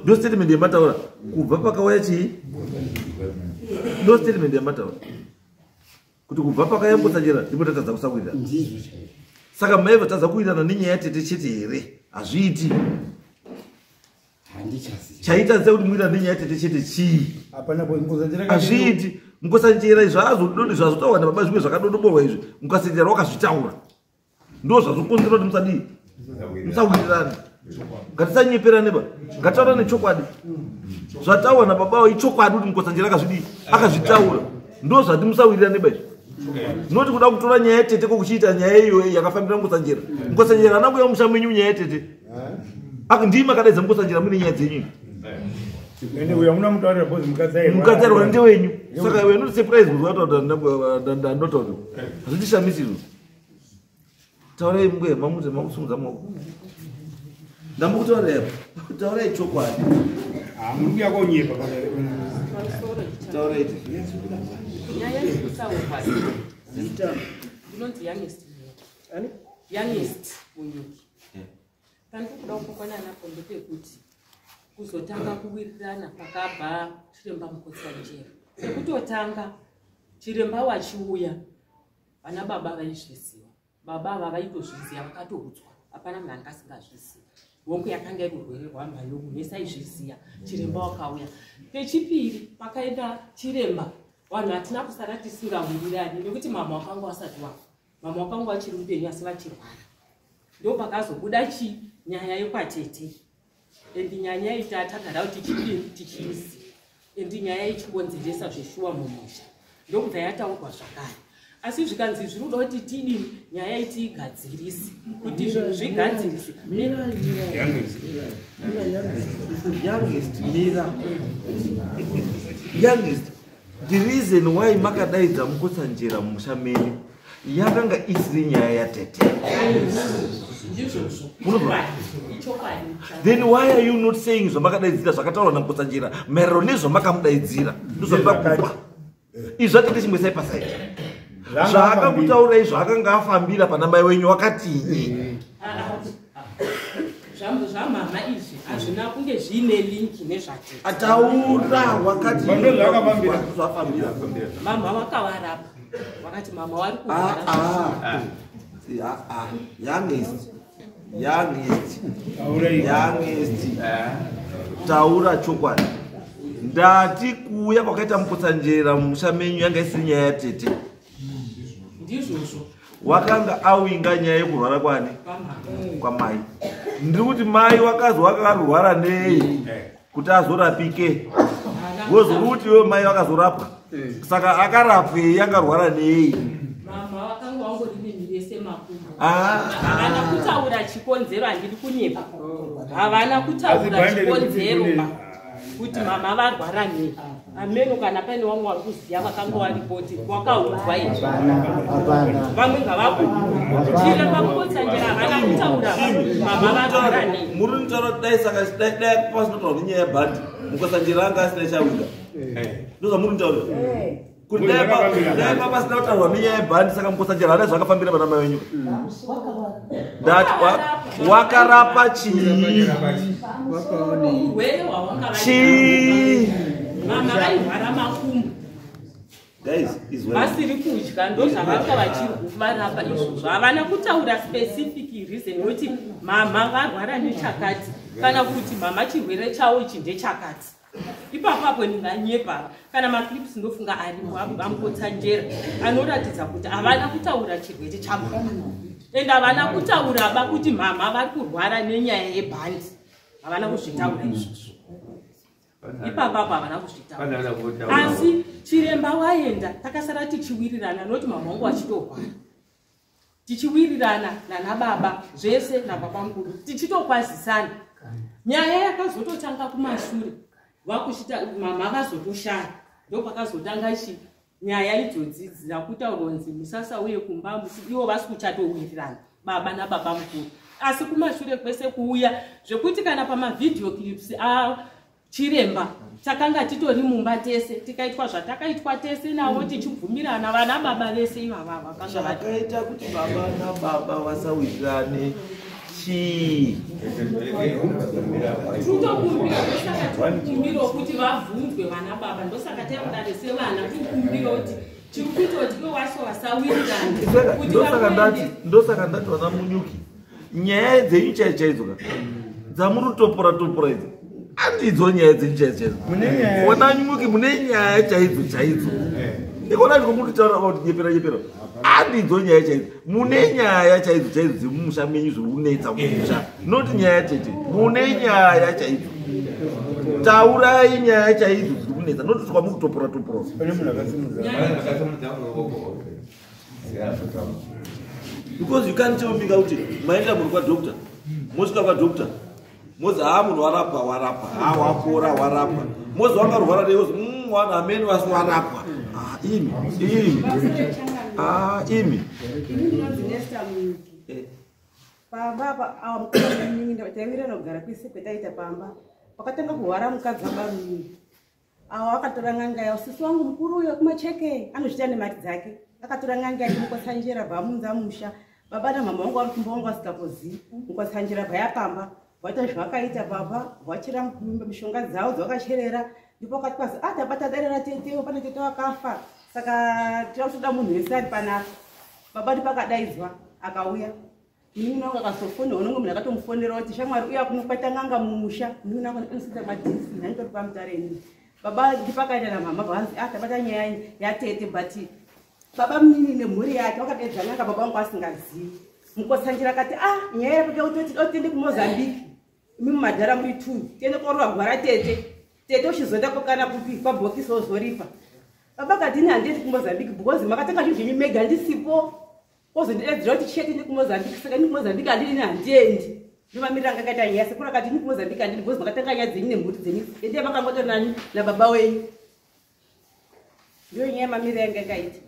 ndo statement yemataura kubva pakauya chii ndo statement yemataura kuti kubva pakauya mukosanjera ndipo tatadza kusawirirana saka maibva tadza kuwirirana nenyaya yatete chete here hazviiti chaita sekuti muwirirana nenyaya yatete chete chii hazviiti mukosanjera izvazvododi zvazotaura nababa zvimwe zvakadodoborwa izvi mukosanjera wakazvitaura ndo zvazokonzera kuti musadii musawirirane ngatisanyeperane ba ngataura nechokwadi zvataura nababa ichokwadi kuti mukosanjera akazvidii akazvitaura ndo zvati musawirirane ba izvi noti kuda kutora nyaya yatete kokuchiita nyaya iyo yakafambira mukosanjera ananguya musha menyu nyaya yatete ndimi akadaidza mukosanjera mune nyaya dzenyu mukadzi arwara ndewenyu saka iwe noti surprise ndotaura hazvindishamisizvo taurai mungwe mamuti makusungudza maoko ndambokutaurai taurai chokwadi taurai nyaya yekusaurwa ndinonzi youngest munyuki pandikuda kupokwana napo ndepekuti kuzotanga kuwirirana pakabva chiremba mukosanjera sekutotanga chiremba wachiuya vana baba vaizviziva baba ava vaitozviziva vakatoudzwa hapana munhu anga asingazviziva hongu yakanga iri urwere hwamhayongu nese aizviziva chiremba wakauya pechipiri pakaenda chiremba vanhu hatina kusara tisingawirirani nekuti mama wakanga wasati wafa mama wakanga vachiri upenyu asi vachirwara ndo pakazobuda chi nyaya yekwatete endi nyaya itatagara kuti tichiisi endi nyaya ichikonzeresa zveshuwa mumusha ndokubva yataurwa zvakare asi zvikanzi zvinoda kuti tidini nyaya itiigadzirisi kuti zvinhu zvigadzirisi youngest the reason why makadaidza mukosanjera mumusha menyu yakanga isiri nyaya yatete then why are you not saying zvamakadaidzira zvakataurwa namukosanjera maerero nezvamakadaidzira ndozvatoda izvi zvatete chimwe saipasaiti zvaakakutaurai zvaakanga afambira pana mai wenyu wakatinyi zvamama izvi hazvina kunge zviine linki nezvatete ataura wakati zvafambira mama wakavarapa wakati mama wari kugara youngest taura chokwadi ndati kuuya kwakaita mukosanjera mumusha menyu yanga isiri nyaya yatete ndizvozvo wakanga awinga nyaya yekurwara kwani kwamai. Ndiri kuti mai wakazi wakarwara nei kuti azorapike, wozori kuti iwe mai wakazorapwa, saka akarapwei akarwara nei? mama wakanga wangori nemhiri semakumbo, havana kutaura chikonzero. Handiri kunyepa, havana kutaura chikonzero kuti mama varwara nei. Ameno kana pane vamwe vari kuziva vakanga varipoti wakaudzwa izvi, vamwe ngavakuchiremba mukotsanjera havana kutaura mama varwara nei. Muri kutaura dai saka dai pasinotaura nenyaya yebhandi mukotsanjera anga asina chawinga, ndozvamuri kutaura kuti dai papasina kutaurwa nenyaya yebhandi saka mukotsanjera hana zvakafambira vana mai venyu. Ndati wakarapa chii? Chii? Mama vairwara makumbo, vasiri kudya, ndozvavanga vachirwarapa izvozvo. Havana kutaura specific reason yokuti mama varwara nechakati kana kuti mama chirwere chavo ichi ndechakati. Ipapapo ndinganyepa kana maclips ndofunga arimo vamukotsanjera anoratidza kuti havana kutaura chirwere chavo, ende havana kutaura kuti mama vari kurwara nenyaya yebhandi. Havana kuzvitaura izvozvo. Ipapapo havana kuzvitaura. Asi chiremba waenda takasara tichiwirirana noti mama wangu achitorwara, tichiwirirana nana baba zvese nababa mukuru tichitokwazisana. Nyaya yakazototanga kumashure, vakushita mama vazotoshara, ndopakazotanga nyaya idzodzi dzakutaurwa kunzi musasauye kumba, ivo vasi kuchatowirirana baba nababa mukuru. Asi kumashure kwese kuuya zvekuti kana pamavideo clips chiremba takanga titori mumba tese tikaitwa zvatakaitwa tese navo tichibvumirana vana baba vese ivava vakanga vakaita kuti baba nababa vasawirirane chii? tutokumbira ndosaka tikumbiro kuti vabvunzwe vana baba, ndosaka taudare sevana tikumbiro kuti chiri kutoti iwe waso vasawirirane. Ndosaka ndati vana Munyuki, nyaya dzenyu chaidzo dzamuri topora idzi handidzo nyaya dzenyu chaidzo. Vana Munyuki mune nyaya chaidzo ikona ndikomuri taura kuti nyepera handidzo nyaya chaidzo, mune nyaya chaidzo dzemumusha menyu zviri kunetsa mumusha, noti nyaya tete, mune nyaya chaidzo. Taurai nyaya chaidzo dziri kunetsa, noti kwamuri kutopora. Because you can't tell me kuti maenda muri kwadokta, mosvika kwadokta mozi munhu warapwa wapora, mozi wangarwara neyozi wana amene wasi warapwa. Imi pamba taivira nogara kwese kwetaita pamba wakatanga kurwara mukadzi wabaruni awo akatora ng'anga yawo. Sisi wangu mukuru uyo kumacheke anozvita nemari dzake, akatora ng'anga yake mukotsanjera bvamunza musha. Baba namama wangu vari kumba wangu vasikakozivi mukotsanjera bvayapamba vaita zvakaita baba vachira mishonga dzavo dzavakacherera. Ndipo akati kwazi tabata darera tetewo pane tete wakafa, saka tinotoda munhu wese ari panapa. Baba ndipakadaidzwa akauya, munhu wangu akazofona, unonge munhu akatomufonera kuti shamwari uya kunokwata ng'anga mumusha, munhu wangu anosita madhisi nanitori pamutareni. Baba ndipakaenda namama vanzi tabata nyaya yatete, but baba munini nemhuri yake wakadeedza ng'anga baba wangu asingazivi. Mukotsanjira akati nyaya yekuti otende kuMozambique, imi mumadhara muri 2 tiende korwagwara tete uchizoenda kokana kupi kwabhokisi wozoripa. Baba kati ini handiendi kuMozambique because makatenga zvinhu zvenyu mega ndisipo, ozondiedzera kuti chete ndi kuMozambique, saka ndi kuMozambique handini handiendi. Ndimamirira ngakaita nyaya sekura kati ndi kuMozambique handini because makatenga nyaya dzenyu nemhuri dzenyu ende makangotori nani nababa wenyu. Ndiyo nyaya mamirira yanga yakaita.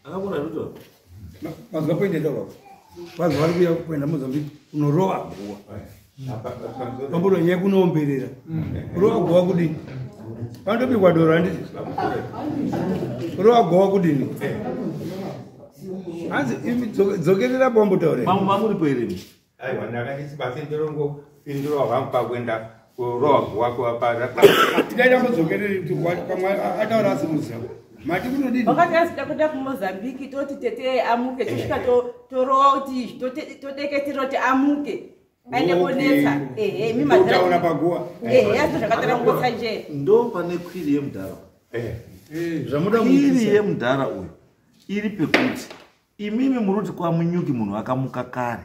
Akakona ruto mazwa kuendera baba vazi vari kuya kuenda Mozambique kunorowa guwa pamburo nyaya kunoomberera kurowa guwa kudini pandobikwa doro handiti kurowa guwa kudini hanzi imi dzokerera pambotaure mamuripo here aiwa ndakandisi basi ndorongo indiro wavampa kuenda kurowa guwa kuwapara tikaita mudzokereri pamwe ataura asimuziva mati kunodini wakati asida kuenda kuMozambique toti tete amuke tosvika torowa kuti todeketera kuti amuke aende konetsa mimadhara paguwa yacho zvakatara mukotsanjera ndo pane kwiri yemudhara kwiri yemudhara uyu iri pekuti imimi muruti kwa Munyuki munhu akamuka kare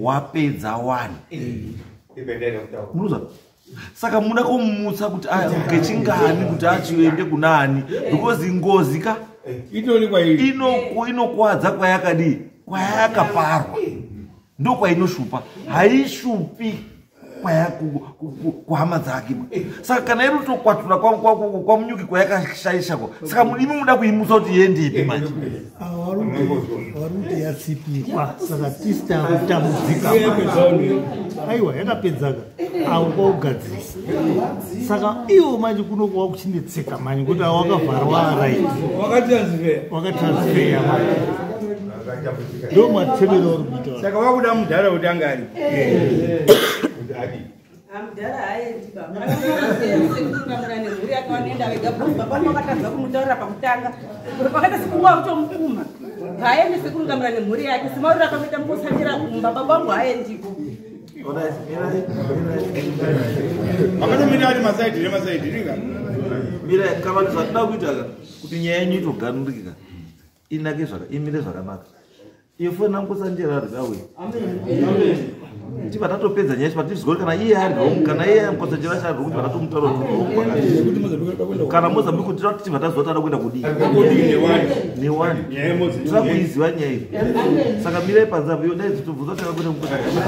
wapedza 1 muruza saka muda kumutsa kuti ngechingani kuti achiende kunani because ngozi ka inokuwadza kwayakadi kwayakaparwa ndokwayinoshupa haishupi kuhama dzake. Saka kana iri kutokwatura kwa Munyuki kwayakashaishako saka imi muda kuimutsa kuti iendepi manje waruti yatsipikwa saka tisita kutambudzika aiwa yakapedzaka avo kwaugadzirisa saka iwo manje kunokuwa kuchinetseka manje kuti wakavharwa araiti wakatransferya manje ndo matevero uri kuita saka wakuda mudhara kuti anga ari mudhara haendi baba nemhuri yakawanoenda vega baba vakatadza kumutaurira pakutanga pakaita sekunguva kutomukuma haendi sekurungamira nemhuri yake semauriro akanoita mukusatira baba vangu haendiko makatomira ari masaidhi nemasaidhi mira kama zvatoda kuita kuti nyaya yenyu itoganurika inake imire zvakanaka ifona mukusanjera rikawe tiba tatopedza nyaya patizigori kana iye ari kana iye mukusanjera charo kuti vatatomutaura kana Mozambique tiri tiba tazotada kuenda kudii ne1 tira kuiziva nyaya iyi saka mirai panzava iyo dai dzitobvunza kuti akakuenda mukusanjera